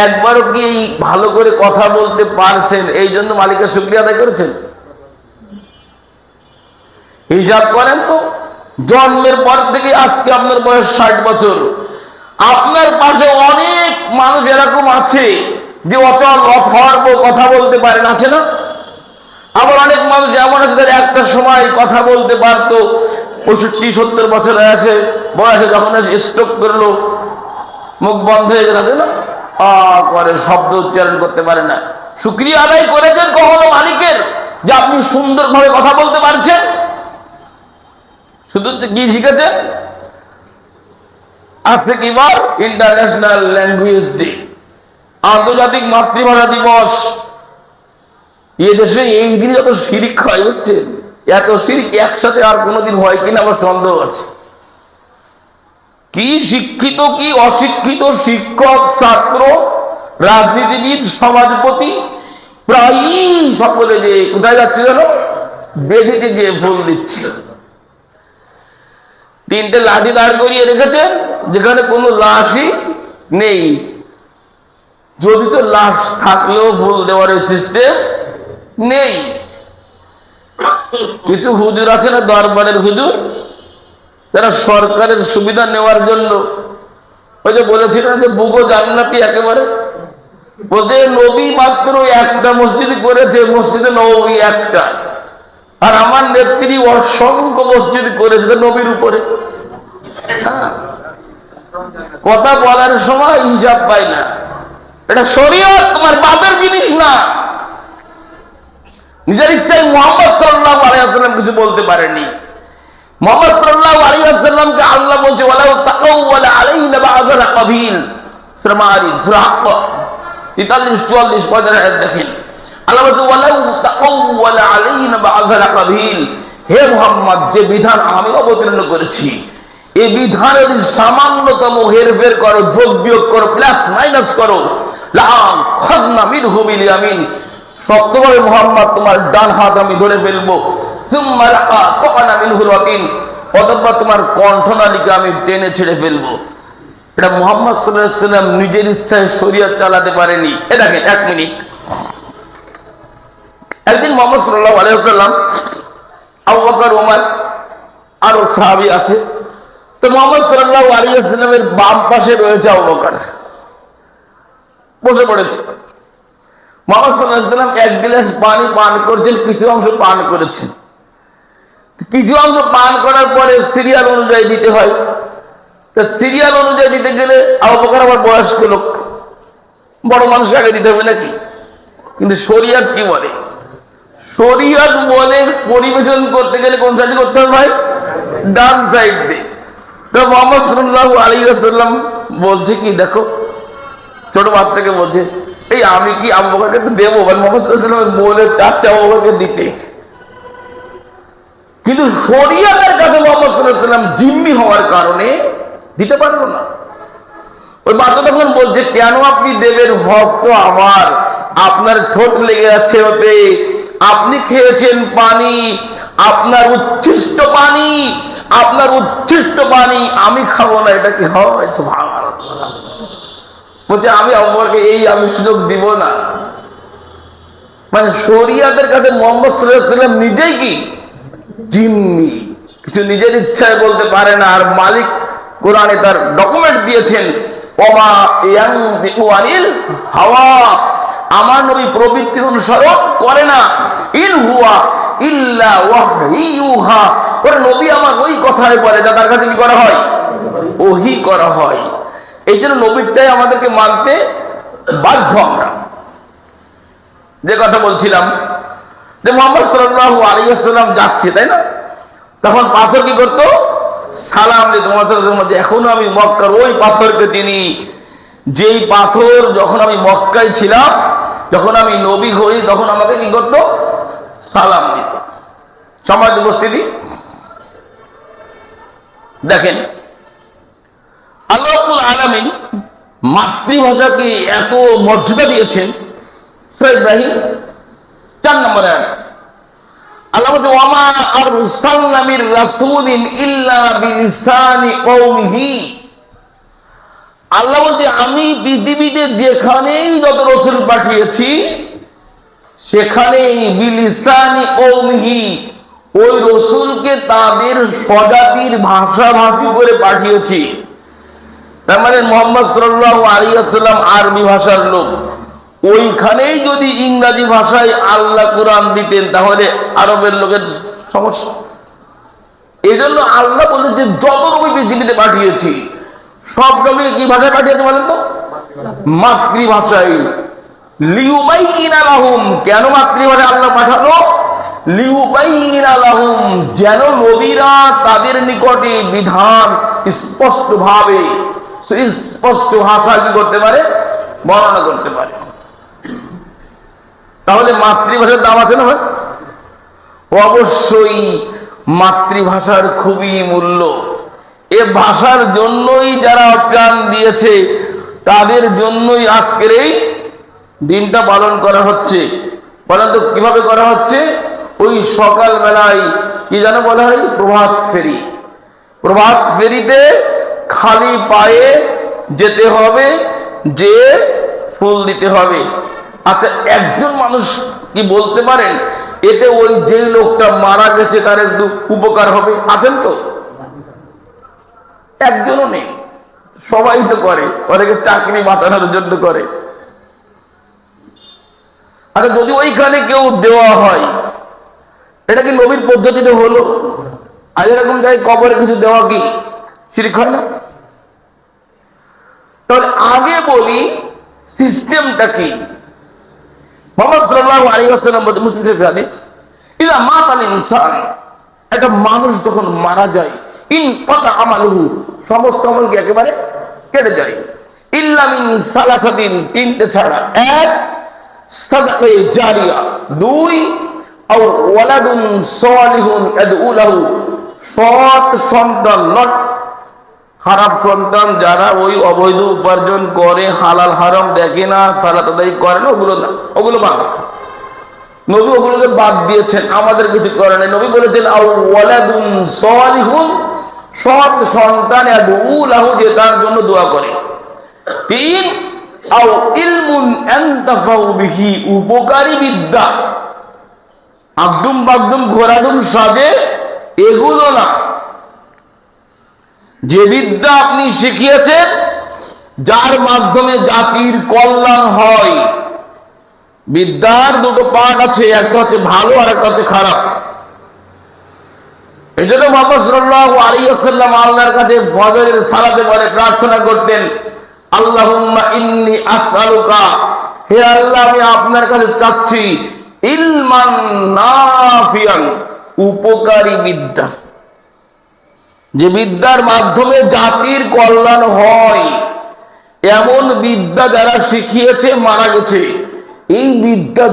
একবারও কি ভালো করে কথা বলতে পারছেন? এই জন্য মালিকের শুকরিয়া আদায় করেছেন? হিসাব করেন তো, জন্মের পর থেকে আজকে আপনার বয়স 60 বছর, আপনার পাশে অনেক মানুষ এরকম আছে যে অচল অথর্ব কথা বলতে পারেন, আছে না? আবার অনেক মানুষ এমন আছে যারা একটা সময় কথা বলতে পারতো, 65-70 বছর বয়সে যখন স্ট্রোক করলো, মুখ বন্ধ হয়ে গেছে না, করে শব্দ উচ্চারণ করতে পারে না। শুকরিয়া আদায় করেছেন কখনো মালিকের যে আপনি সুন্দরভাবে কথা বলতে পারছেন? শুধু কি শিখেছেন? আজকে কি বার? ইন্টারন্যাশনাল ল্যাঙ্গুয়েজ ডে, আন্তর্জাতিক মাতৃভাষা দিবস। এই দেশে এই দিন যত শিরিক হয়, হচ্ছে এত শিরিক একসাথে আর কোনোদিন হয় কিনা আমার সন্দেহ আছে। কি শিক্ষিত কি অশিক্ষিত শিক্ষক, ছাত্র, রাজনীতিবিদ, সমাজপতি প্রায়ই সকলে যে কোথায় যাচ্ছে যেন বেদিতে গিয়ে ফুল দিচ্ছে। 3টে লাঠি দাঁড় করিয়ে রেখেছেন যেখানে কোনো লাশই নেই, যদি তো লাশ থাকলেও ফুল দেওয়ার সিস্টেম নেই। কিছু হুজুর আছে না, দরবারের হুজুর, যারা সরকারের সুবিধা নেওয়ার জন্য ওই যে বলেছিলেন যে বুগো জান্নাতি, একেবারে বলতে নবী মাত্র একটা মসজিদ করেছে, মসজিদে নবী একটা, আর আমার নেত্রী অসংখ্য মসজিদ করেছে নবীর উপরে। কথা বলার সময় হিসাব পাই না, এটা শরীয়ত, তোমার বাপের জিনিস না। নিজের ইচ্ছায় মুহাম্মদ সাল্লাল্লাহু আলাইহি ওয়াসাল্লাম কিছু বলতে পারেনি। মুহাম্মদ সাল্লাল্লাহু আলাইহি ওয়াসাল্লামকে আল্লাহ বলছে ওয়ালাউ তাকাওয়ালা আলাইনা বা'যা কাবিল, সূরা মাআরিজ, সূরা হক 43-44 আয়াত দেখেন। আল্লাহ বলছে ওয়ালাউ তাকাওয়ালা আলাইনা বা'যা কাবিল, হে মুহাম্মদ, যে বিধান আমি অবতীর্ণ করেছি, এই বিধানের সামান্যতম হেরফের করো, যোগ বিয়োগ করো, প্লাস মাইনাস করো, লাআন খাযনা মিনহু বিল ইয়ামিন, সত্যভাবে মুহাম্মদ তোমার ডান হাত আমি ধরে ফেলবো, সুম্মা লাআতানা মিনহুল ওয়াতিন, অতঃপর তোমার কণ্ঠনালীকে আমি টেনে ছেড়ে ফেলবো। এটা মুহাম্মদ সাল্লাল্লাহু আলাইহি ওয়াসাল্লাম নিজের ইচ্ছায় শরীয়ত চালাতে পারেনি। এ দেখেন, 1 মিনিট। একদিন মুহাম্মদ সাল্লাল্লাহু আলাইহি ওয়াসাল্লাম, আবু বকর, ওমর, আরো সাহাবী আছে, তো মুহাম্মদ সাল্লাল্লাহু আলাইহি ওয়াসাল্লামের বাম পাশে রয়েছে আবু বকর, বসে পড়েছে। মুহাম্মদ সাল্লাল্লাহু আলাইহি ওয়াসাল্লাম 1 গ্লাস পানি পান করছেন, কিছু অংশ পান করেছেন। কিছু অংশ পান করার পরে সিরিয়াল অনুযায়ী দিতে হয়, তো সিরিয়াল অনুযায়ী দিতে গেলে আবু বকর আবার বয়স্ক লোক, বড় মানুষ আগে দিতে হবে নাকি? কিন্তু শরীয়ত কি বলে? শরীয়ত বলে পরিবেশন করতে গেলে কোন সাইডে করতে হবে ভাই? ডান সাইড দিয়ে। তো মুহাম্মদ সাল্লাল্লাহু আলাইহি ওয়াসাল্লাম বলছে কি, দেখো, ছোট বাচ্চাকে বলছে, এই আমি কি আবু বকরকে দেবো? মুহাম্মদ সাল্লাল্লাহু আলাইহি ওয়াসাল্লাম বলে চাচ্ছে আবু বকরকে দিতে, কিন্তু শরীয়তের কাছে মুহাম্মদ সাল্লাল্লাহু আলাইহি ওয়াসাল্লাম জিম্মি হওয়ার কারণে দিতে পারলো না। ওই বাচ্চা তখন বলছে, কেন আপনি দেবেন? হক তো আমার, আপনার ঠোঁট লেগে আছে ওতে, আপনি খেয়েছেন পানি, আপনার উচ্ছিষ্ট পানি, আপনার উচ্ছিষ্ট পানি আমি খাবো না, এটা কি হয়? সুবহানাল্লাহ। বলছে আমি আবু বকরকে আমি সুযোগ দিব না। মানে শরীয়তের কাছে মুহাম্মদ সাল্লাল্লাহু আলাইহি ওয়াসাল্লাম নিজেই কি জিম্মি, কিছু নিজের ইচ্ছায় বলতে পারে না। আর মালিক কোরআনে তার ডকুমেন্ট দিয়েছেন, ওমা ইয়ানতিকু আনিল হাওয়া, আমার নবী প্রবৃত্তির অনুসরণ করে না, ইন হুয়া ইল্লা ওয়াহয়ুহা, ওর নবী আমার ওই কথাই বলে যা তার কাছে কি করা হয়? ওহী করা হয়। এই জন্য নবীরটাই আমাদেরকে মানতে বাধ্য। আমরা যে কথা বলছিলাম যে মুহাম্মদ সাল্লাল্লাহু আলাইহি ওয়াসাল্লাম যাচ্ছে, তাই না? তখন পাথর কি করতো? সালাম দিত। এখনো আমি মক্কার ওই পাথরকে চিনি, যেই পাথর যখন আমি মক্কায় ছিলাম, যখন আমি নবী হই, তখন আমাকে কি করতো? সালাম দিত। সম্মানিত উপস্থিতি, দেখেন আল্লাহ রাব্বুল আলামিন মাতৃভাষাকে এত মর্যাদা দিয়েছেন। সূরা ইব্রাহিম 4 নম্বর আয়াত। আল্লাহ বলছে ওয়ামা আরসালনা মির রাসূলিন ইল্লা বিলিসানি কওমিহি। আল্লাহ বলছে আমি পৃথিবীতে যেখানেই যত রাসূল পাঠিয়েছি সেখানেই বিলিসানি কওমিহি, ওই রাসূলকে তাদের স্বজাতির ভাষাভাষী করে পাঠিয়েছি। তার মানে মুহাম্মদ সাল্লাল্লাহু আলাইহি ওয়াসাল্লাম আরবি ভাষার লোক, ওইখানেই যদি ইংরেজি ভাষায় আল্লাহ কোরআন দিতেন তাহলে আরবের লোকের সমস্যা। এই জন্য আল্লাহ বলেছে যত নবী পৃথিবীতে পাঠিয়েছি সব নবী কি ভাষায় পাঠিয়েছে বলেন তো? মাতৃভাষায়। লিউবাইয়িনা লাহুম, কেন মাতৃভাষায় আল্লাহ পাঠালো? লিউবাইয়িনা লাহুম, যেন নবীরা তাদের নিকটে বিধান স্পষ্ট ভাবে স্পষ্ট ভাষা কি করতে পারে, বর্ণনা করতে পারে। তাহলে মাতৃভাষার দাম আছে না ভাই? অবশ্যই মাতৃভাষার খুবই মূল্য। এ ভাষার জন্যই যারা প্রাণ দিয়েছে তাদের জন্যই আজকের এই দিনটা পালন করা হচ্ছে। বলেন তো কিভাবে করা হচ্ছে? ওই সকাল বেলায় কি যেন বলা হয়, প্রভাত ফেরি। প্রভাত ফেরিতে খালি পায়ে যেতে হবে, যে ফুল দিতে হবে। আচ্ছা, একজন মানুষ কি বলতে পারেন এতে ওই যে লোকটা মারা গেছে তার একটু উপকার হবে? আছেন তো? একজনও নেই। সবাই তো করে, অনেকে চাকরি বাঁচানোর জন্য করে। আচ্ছা, যদি ওইখানে কেউ দেওয়া হয় এটা কি নবীর পদ্ধতিতে হলো? আর এরকম জায়গায় কবরে কিছু দেওয়া কি শিরক হয় না? তাহলে আগে বলি সিস্টেমটা কি। মুহাম্মদ সাল্লাল্লাহু আলাইহি ওয়াসাল্লাম বলেন, মুসলিম শরীফের হাদিস, ইযা মাতাল ইনসান, একটা মানুষ যখন মারা যায়, ইন কাতা আমালুহু, সমস্ত আমল কি একেবারে কেটে যায়, ইল্লা মিন সালাসাতিন, তিনটে ছাড়া। এক, সাদাকা জারিয়া। দুই, আও ওয়ালাদুন সালিহুন ইয়াদউ লাহু, সৎ সন্তান, নট খারাপ সন্তান, যারা ওই অবৈধ উপার্জন করে, হালাল হারাম দেখে না, সালাত আদায় করে না, ওগুলো না, ওগুলো বাদ। নবী ওগুলোকে বাদ দিয়েছেন, আমাদের কিছু করে নাই। নবী বলেছেন আও ওয়ালাদুন সালিহুন, সৎ সন্তান, ইয়াদউ লাহু, যে তার জন্য দোয়া করে। তিন, আও ইলমুন আনতাফাউ বিহি, উপকারী বিদ্যা। আগডুম বাগডুম ঘোরাডুম সাজে এগুলো না, যে বিদ্যা আপনি শিখিয়েছেন যার মাধ্যমে জাতির কল্যাণ হয়। বিদ্যার দুটো পার্ট আছে, একটা হচ্ছে ভালো আর একটা হচ্ছে খারাপ। এই জন্য মুহাম্মদ সাল্লাল্লাহু আলাইহি ওয়াসাল্লাম আল্লাহর কাছে ফজরের সালাতে পরে প্রার্থনা করতেন, আল্লাহুম্মা ইন্নী আসআলুকা, হে আল্লাহ আমি আপনার কাছে চাচ্ছি, ইলমান নাফিয়ান, উপকারী বিদ্যা, যে বিদ্যার মাধ্যমে জাতির কল্যাণ হয়। এমন বিদ্যা যারা শিখিয়েছে মারা গেছে, এই বিদ্যা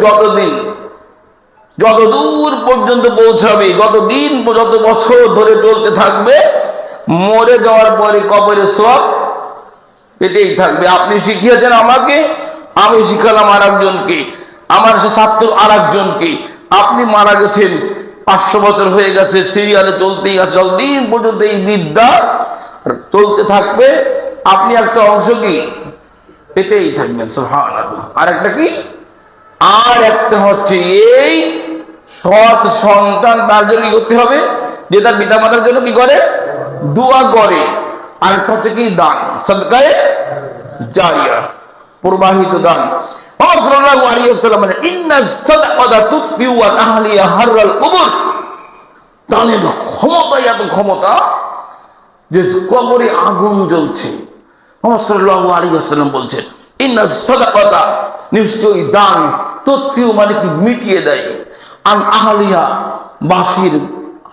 যতদূর পর্যন্ত পৌঁছাবে, যতদিন যত বছর ধরে চলতে থাকবে, মরে যাওয়ার পরে কবরে সওয়াব পেতেই থাকবে। আপনি শিখিয়েছেন আমাকে, আমি শিখালাম আর একজনকে, আমার সে ছাত্র আর একজনকে। আপনি মারা গেছেন, 500 বছর হয়ে গেছে, সিরিয়ালে চলতেই আছে, যতদিন পর্যন্ত এই বিদ্যা চলতে থাকবে আপনি একটা অংশ কি পেতেই থাকবেন। সুবহানাল্লাহ। আর একটা কি? আর একটা হচ্ছে এই সৎ সন্তান, তার জন্য কি করতে হবে, যে তার পিতা মাতার জন্য কি করে, দোয়া করে। আর একটা হচ্ছে কি, দান, সাদকায়ে জারিয়া, প্রবাহিত দান। সাল্লাল্লাহু আলাইহি ওয়াসাল্লাম বলেন, ইন্নাস সাদাকাতা তুতফিউ আন আহলিহা হাররাল কুবুর, দানের ক্ষমতা, এত ক্ষমতা যে কবরে আগুন জ্বলছে। মুহাম্মদ সাল্লাল্লাহু আলাইহি ওয়াসাল্লাম বলছেন, ইন্নাস সাদাকাতা, নিশ্চয়ই দান, তুতফিউ মানে কি মিটিয়ে দেয়, আন আহলিহা, বাসির,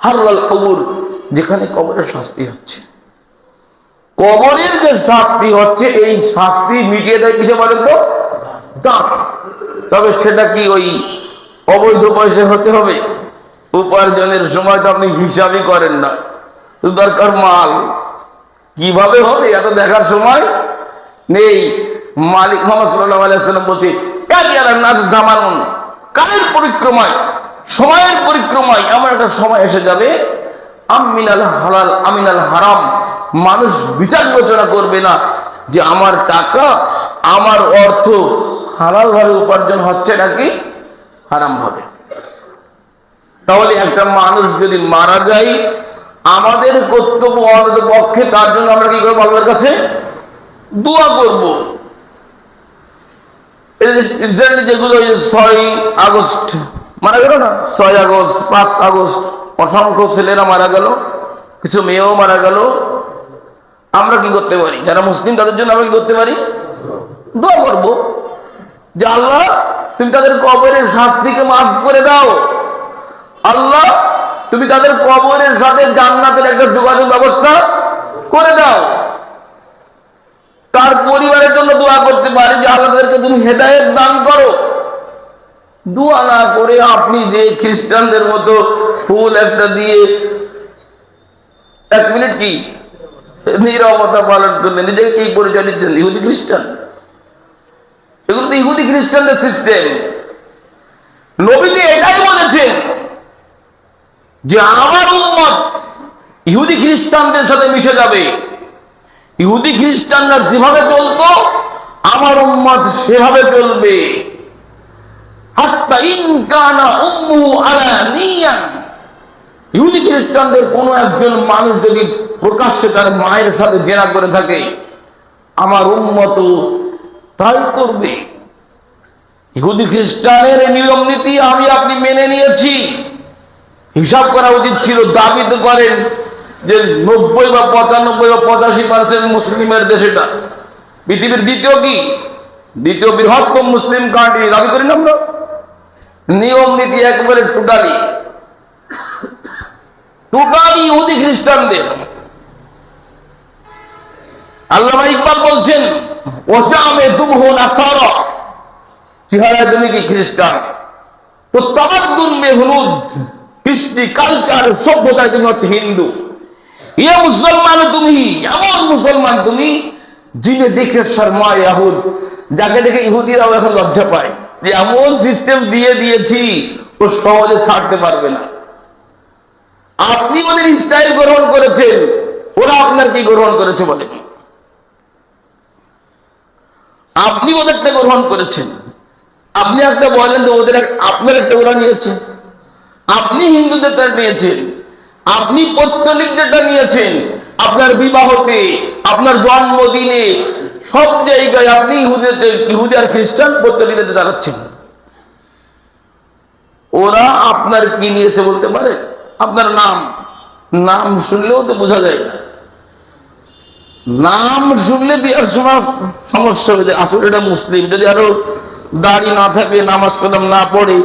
হাররাল কুবুর, যেখানে কবরের শাস্তি হচ্ছে। কবরের যে শাস্তি হচ্ছে, এই শাস্তি মিটিয়ে দেয় কিসে বলেন তো? দান। তবে সেটা কি ওই অবৈধ পয়সা হতে হবে? উপার্জনের সময় তো আপনি হিসাবই করেন না, দরকার মাল, কিভাবে হবে এত দেখার সময় নেই। মালিক মুহাম্মদ সাল্লাল্লাহু আলাইহি ওয়াসাল্লাম বলছে, কালের পরিক্রমায়, সময়ের পরিক্রমায় এমন একটা সময় এসে যাবে, আমিনাল হালাল আমিনাল হারাম, মানুষ বিচার বিবেচনা করবে না যে আমার টাকা, আমার অর্থ হালাল ভাবে উপার্জন হচ্ছে নাকি হারাম ভাবে। তাহলে একটা মানুষ যদি মারা যায়, আমাদের কর্তব্য অন্তত পক্ষে তার জন্য আমরা কি করবো? আল্লাহর কাছে দোয়া করব। যেগুলো 6 আগস্ট মারা গেল না, 6 আগস্ট 5 আগস্ট অসংখ্য ছেলেরা মারা গেল, কিছু মেয়েও মারা গেল। আমরা কি করতে পারি? যারা মুসলিম তাদের জন্য আমরা কি করতে পারি? দোয়া করব যে আল্লাহ তুমি তাদের কবরের শাস্তিকে মাফ করে দাও, আল্লাহ তুমি তাদের কবরের সাথে জান্নাতের একটা যোগাযোগ ব্যবস্থা করে দাও। তার পরিবারের জন্য দোয়া করতে পারি যে আল্লাহ তাদেরকে তুমি হেদায়েত দান করো। দোয়া না করে আপনি যে খ্রিস্টানদের মতো ফুল একটা দিয়ে 1 মিনিট কি নীরবতা পালন করলেন, নিজেকে কি পরিচয় দিচ্ছেন? ইহুদি খ্রিস্টান। এগুলো তো ইহুদি খ্রিস্টানদের সিস্টেম। নবীজি এটাই বলেছেন যে আমার উম্মত ইহুদি খ্রিস্টানদের সাথে মিশে যাবে, ইহুদি খ্রিস্টানরা যেভাবে চলতো আমার উম্মত সেভাবে চলবে। হাত্তা ইন কানা উম্মুহু আলানিয়ান, ইহুদি খ্রিস্টানদের কোন একজন মানুষ যদি প্রকাশ্যে তার মায়ের সাথে জেনা করে থাকে, আমার উম্মত তাই করবে। ইহুদি খ্রিস্টানের নিয়ম নীতি আমি আপনি মেনে নিয়েছি। হিসাব করা উচিত ছিল। দাবি তো করেন যে 90 বা 95 বা 85% মুসলিমের দেশ এটা, পৃথিবীর দ্বিতীয় বৃহত্তম মুসলিম কান্ট্রি দাবি করি না আমরা। নিয়ম নীতি একবারে টোটালি ইহুদি খ্রিস্টানদের। আল্লামা ইকবাল বলছেন ওচামে তুম হো নাসারা, চেহারায় তুমি কি খ্রিস্টান, তো তামাদ্দুন মে হুনুদ, কৃষ্টি কালচার সভ্যতায় তুমি হচ্ছে হিন্দু। ইয়ে মুসলমান তুমি, এমন মুসলমান তুমি যিনি দেখে শর্মা ইয়াহুদ, যাকে দেখে ইহুদিরাও এখন লজ্জা পায় যে এমন সিস্টেম দিয়ে দিয়েছি ও সহজে ছাড়তে পারবে না। আপনি ওদের স্টাইল গ্রহণ করেছেন, ওরা আপনার কি গ্রহণ করেছে বলেন? আপনি ওদেরটা গ্রহণ করেছেন, আপনি একটা বলেন তো ওদের আপনার একটা ওরা নিয়েছে। আপনি হিন্দুদেরটা নিয়েছেন, আপনি পৌত্তলিকদেরটা নিয়েছেন, আপনার বিবাহতে, আপনার জন্মদিনে, সব জায়গায় আপনি ইহুদি আর খ্রিস্টান পৌত্তলিকদের চালাচ্ছেন। ওরা আপনার কি নিয়েছে বলতে পারে? আপনার নাম শুনলেও তো বোঝা যায় না। নাম শুনলে বিয়ার সময় সমস্যা হয়ে যায়। আসলে এটা মুসলিম, যদি আরো দাড়ি না থাকে, নামাজ কালাম না পড়ে,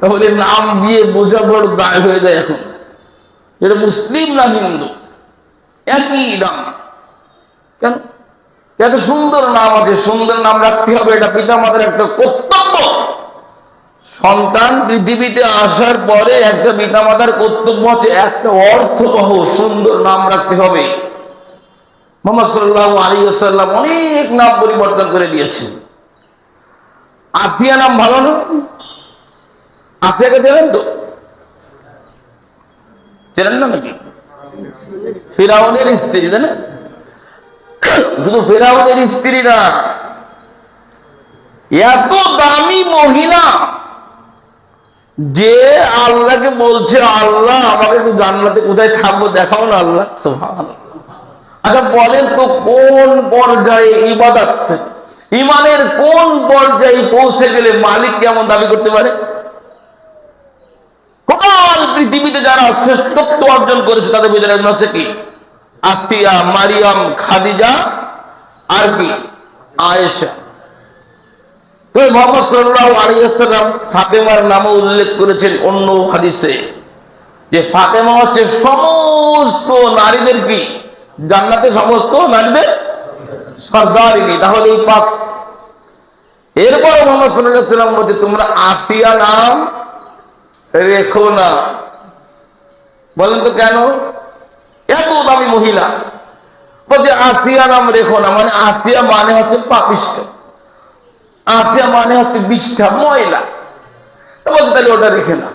তাহলে নাম দিয়ে বোঝা বড় দায় হয়ে যায়। এখন এটা মুসলিম না হিন্দু, একই নাম। কেন? এত সুন্দর নাম আছে, সুন্দর নাম রাখতে হবে, এটা পিতা মাতার একটা কর্তব্য। সন্তান পৃথিবীতে আসার পরে একটা পিতা মাতার কর্তব্য আছে একটা অর্থবহ সুন্দর নাম রাখতে হবে। মুহাম্মদ সাল্লাল্লাহু আলাইহি ওয়াসাল্লাম অনেক নাম পরিবর্তন করে দিয়েছেন। আসিয়া নাম ভালো না? আসিয়াকে চেনেন তো? চেনেন না নাকি? ফিরাউনের স্ত্রী, তাই না? শুধু ফিরাউনের স্ত্রী না, এত দামি মহিলা যে আল্লাহকে বলছে আল্লাহ আমাকে একটু জান্নাতে কোথায় থাকবো দেখাও না আল্লাহ। সুবহানাল্লাহ। আচ্ছা বলেন তো কোন পর্যায়ে ইবাদত, ইমানের কোন পর্যায়ে পৌঁছে গেলে মালিক কেমন দাবি করতে পারে? টোটাল পৃথিবীতে যারা শ্রেষ্ঠত্ব অর্জন করেছে তাদের ভিতরে একজন হচ্ছে কি? আসিয়া, মারিয়াম, খাদিজা আর কি আয়েশা। মুহাম্মদ সাল্লাল্লাহু আলাইহি ওয়াসাল্লাম ফাতেমার নামও উল্লেখ করেছেন অন্য হাদিসে, যে ফাতেমা হচ্ছে সমস্ত নারীদের কি জান্নাতে, সমস্ত নারীদের সর্দারিনী। তাহলে এই 5। এরপর মুহাম্মদ সাল্লাল্লাহু আলাইহি ওয়াসাল্লাম বলছে তোমরা আসিয়া নাম রেখো না। বলেন তো কেন? এত দামি মহিলা বলছে আসিয়া নাম রেখো না, মানে আসিয়া মানে হচ্ছে পাপিষ্ঠ। আসিয়া মানে হচ্ছে বিষ্ঠা, ময়লা। বলছে তাহলে ওটা রেখে না।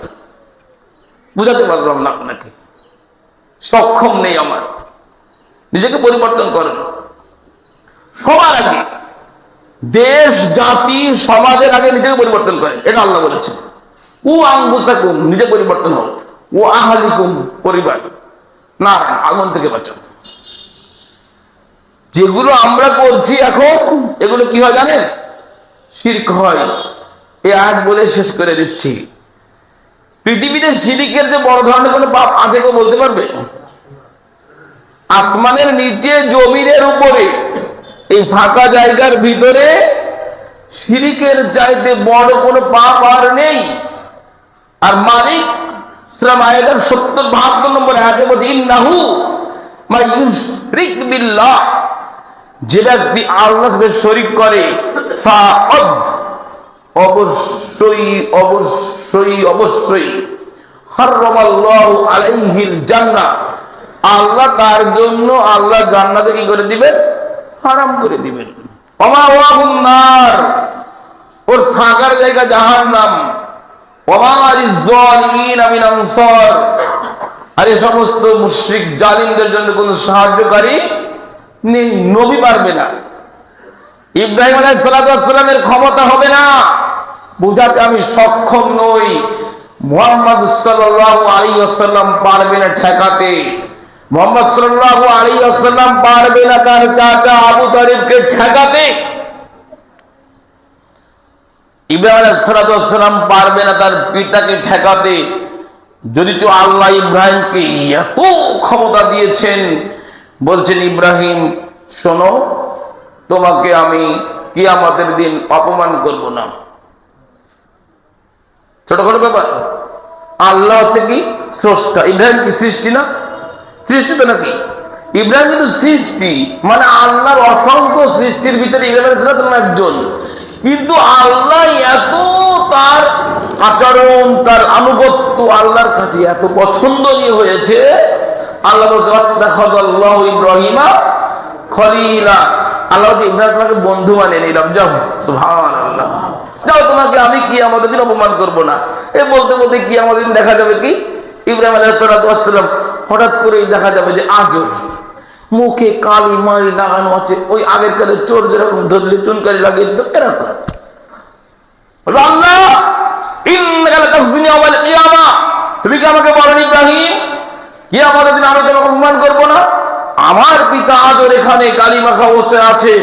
বুঝাতে পারলাম না আপনাকে, সক্ষম নেই আমার। নিজেকে পরিবর্তন করেন। সবার আগে দেশ, জাতি, সমাজের আগে নিজেকে পরিবর্তন করেন, এটা আল্লাহ বলেছেন। ও আনফুসাকুম, নিজে পরিবর্তন হোক। ও আহলিকুম, পরিবার না আগুন থেকে বাঁচান। যেগুলো আমরা করছি এখন, এগুলো কি হয় জানেন? শিরক হয়। এই আয়াত বলে শেষ করে দিচ্ছি। পৃথিবীতে শিরকের যে বড় ধরনের কোন পাপ আছে কেউ বলতে পারবে? আসমানের নিচে, জমিনের উপরে, এই ফাঁকা জায়গার ভিতরে শিরকের চাইতে বড় কোন পাপ আর নেই। আর মালিক সূরা মায়েদার 70-72 নম্বর আয়াতে বলছে, ইন্নাহু মা ইউশরিক বিল্লাহ, যে ব্যক্তি আল্লাহর সাথে শরীক করে, ফাআদ, অবশ্যই অবশ্যই অবশ্যই, হারামাল্লাহু আলাইহিল জান্নাহ, আল্লাহ তার জন্য, আল্লাহ জান্নাতে কি করে দিবেন? হারাম করে দিবেন। ওয়া ওয়াহুন নার, ওর থাকার জায়গা জাহান্নাম। ওয়া মা লিয-যালিমিনা মিন আনসার, আর এই সমস্ত মুশরিক জালিমদের জন্য কোনো সাহায্যকারী নেই, নবী পারবে না। ইব্রাহিম আলাইহিস সালামের ক্ষমতা হবে না, বুঝাতে আমি সক্ষম নই। মুহাম্মদ সাল্লাল্লাহু আলাইহি ওয়াসাল্লাম পারবে না ঠেকাতে। মুহাম্মদ সাল্লাল্লাহু আলাইহি ওয়াসাল্লাম পারবে না তার চাচা আবু তালিবকে ঠেকাতে। ইব্রাহিম আলাইহিস সালাম পারবে না তার পিতাকে ঠেকাতে। যদি তো আল্লাহ ইব্রাহিমকে এত ক্ষমতা দিয়েছেন, বলছেন, ইব্রাহিম শোনো, তোমাকে আমি কিয়ামতের দিন অপমান করব না। ছোট করে ব্যাপার। আল্লাহ হচ্ছে কি স্রষ্টা, ইব্রাহিম কি সৃষ্টি না? সৃষ্টি তো নাকি? ইব্রাহিম কিন্তু সৃষ্টি, মানে আল্লাহর অসংখ্য সৃষ্টির ভিতরে ইব্রাহিম একজন। কিন্তু আল্লাহ এত তার আচরণ, তার আনুগত্য আল্লাহর কাছে এত পছন্দনীয় হয়েছে। আল্লাহ আল্লাহু ইব্রাহিমা খলিলা, আল্লাহ ইব্রাহিমকে বন্ধু বানিয়ে নিলাম। যাও, সুবহানাল্লাহ, যাও, তোমাকে আমি কিয়ামতের দিন অপমান করব না। এই বলতে বলতে কিয়ামতের দিন দেখা যাবে কি, ইব্রাহিম আলাইহিস সালাম হঠাৎ করেই দেখা যাবে যে আজব মুখে কালি মারি লাগানো আছে, ওই আগের কালে চোর যেরকম ধরলে চুনকারি লাগিয়ে দিত, এরকম। আল্লাহ, ইন্নাকা লাতাখজিনি ইয়াওমাল কিয়ামা, তুমি কি আমাকে বলেন ইব্রাহিম কিয়ামতের দিন আমি তোমাকে অপমান করব না? আমার পিতা আজর এখানে কালি মাখা অবস্থায় আছে,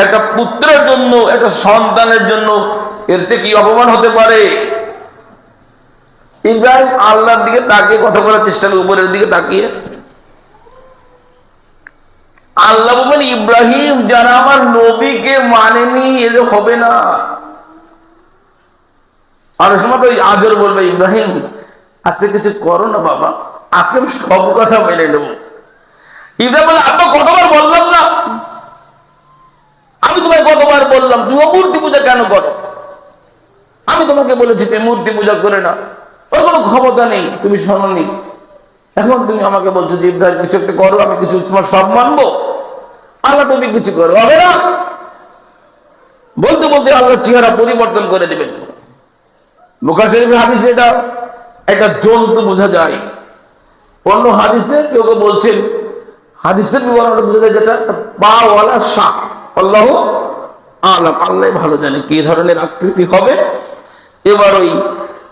একটা পুত্রের জন্য, একটা সন্তানের জন্য এর থেকে কি অপমান হতে পারে? ইব্রাহিম আল্লাহর দিকে তাকিয়ে কথা বলার চেষ্টা করে, উপরের দিকে তাকিয়ে। আল্লাহ বলেন, ইব্রাহিম যারা আমার নবীকে মানেনি, এদের হবে না। আর সময় ওই আজর বলবে, ইব্রাহিম আজকে কিছু করো না বাবা, আজকে আমি সব কথা মেনে নেব। ইব্রাহিম বলে, আমি কতবার বললাম না? আমি তোমায় কতবার বললাম তুমি মূর্তি পূজা কেন করো? আমি তোমাকে বলেছি তুমি মূর্তি পূজা করে না, ওর কোনো ক্ষমতা নেই, তুমি শোনোনি। এখন তুমি আমাকে বলছো যে ইব্রাহিম কিছু একটা করো, আমি কিছু তোমার সব মানবো? আল্লাহ তুমি কিছু করো, হবে না। বলতে বলতে আল্লাহর চেহারা পরিবর্তন করে দিবেন। বুখারী শরীফের হাদিসে এটা একটা জন্তু বোঝা যায়। অন্য হাদিসে কেউ কেউ বলছেন, হাদিসের বিবরণটা বোঝা যায় যেটা পাওয়ালা সাপ। আল্লাহু আলাম, আল্লাহ ভালো জানে কি ধরনের আকৃতি হবে। এবার ওই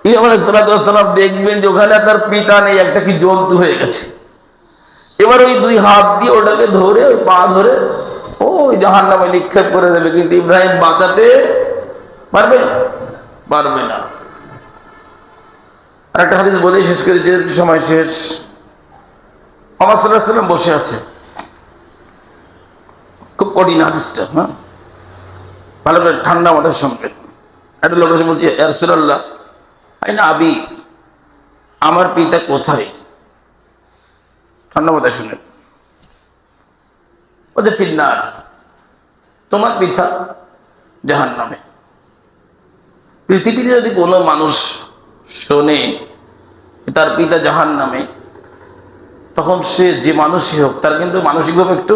ইব্রাহিম আলাইহিস সালাম দেখবেন যে ওখানে তার পিতা নেই, একটা কি জন্তু হয়ে গেছে। এবার ওই দুই হাত দিয়ে ওটাকে ধরে, ওই পা ধরে ওই জাহান্নামে নিক্ষেপ করে দেবে। কিন্তু ইব্রাহিম বাঁচাতে পারবে? পারবে না। আর একটা হাদিস বলে শেষ করে, যেহেতু সময় শেষ। মুহাম্মদ সাল্লাল্লাহু আলাইহি ওয়াসাল্লাম বসে আছে, খুব কঠিন হাদিসটা, হ্যাঁ, ভালো করে ঠান্ডা মাথার সঙ্গে। একটা লোক এসে বলছে, ইয়া রাসূলুল্লাহ আইনা আবি, আমার পিতা কোথায়? ঠান্ডা মাথায় শুনে বলছে, ফিন্নার, তোমার পিতা জাহান্নামে। পৃথিবীতে যদি কোনো মানুষ শোনে তার পিতা জাহান্নামে, তখন সে যে মানুষই হোক তার কিন্তু মানসিকভাবে একটু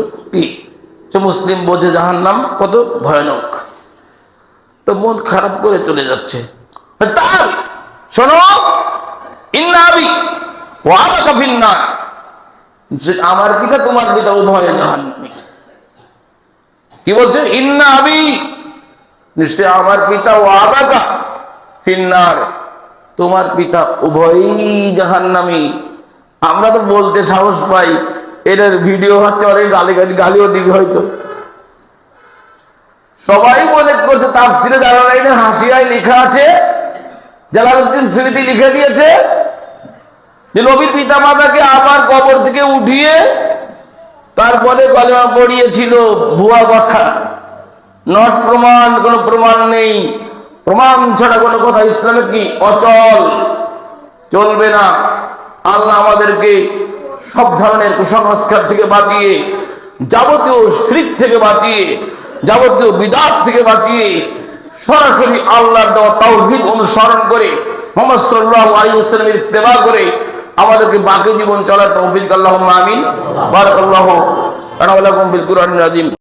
সে মুসলিম বোঝে জাহান্নাম কত ভয়ানক। তো মন খারাপ করে চলে যাচ্ছে। তার শোনো, ইন্না আবি ওয়া আবাকা ফিন্নার, আমার পিতা তোমার পিতা উভয় জাহান্নামী। কি বলছে? ইন্না আবি, নিশ্চয় আমার পিতা, ওয়া আবাকা ফিন্নার, তোমার পিতা উভয়ই জাহান্নামী। আমরা তো বলতে সাহস পাই, এটার ভিডিও হচ্ছে, অনেক গালিও দিবে হয়তো। সবাই মনে করছে তাফসিরে জালালাইনে হাসিয়ায় লেখা আছে, জালালউদ্দিন সুয়ুতী লিখে দিয়েছে যে নবীর পিতা মাতাকে আবার কবর থেকে উঠিয়ে তারপরে কলেমা পড়িয়েছিল। ভুয়া কথা, নট প্রমাণ, কোনো প্রমাণ নেই। প্রমাণ ছাড়া কোনো কথা ইসলামে কি অচল, চলবে না। আল্লাহ আমাদেরকে সব ধরনের কুসংস্কার থেকে বাঁচিয়ে, যাবতীয় শিরক থেকে বাঁচিয়ে, যাবতীয় বিদআত থেকে বাঁচিয়ে সরাসরি আল্লাহর দেওয়া তাওহীদ অনুসরণ করে মুহাম্মদ সাল্লাল্লাহু আলাইহি ওয়াসাল্লামের ইত্তেবা করে আমাদেরকে বাকি জীবন চলার তৌফিক আল্লাহুম্মা আমিন। বারাকাল্লাহু লানা ওয়া লাকুম বিল কুরআনিল আযীম।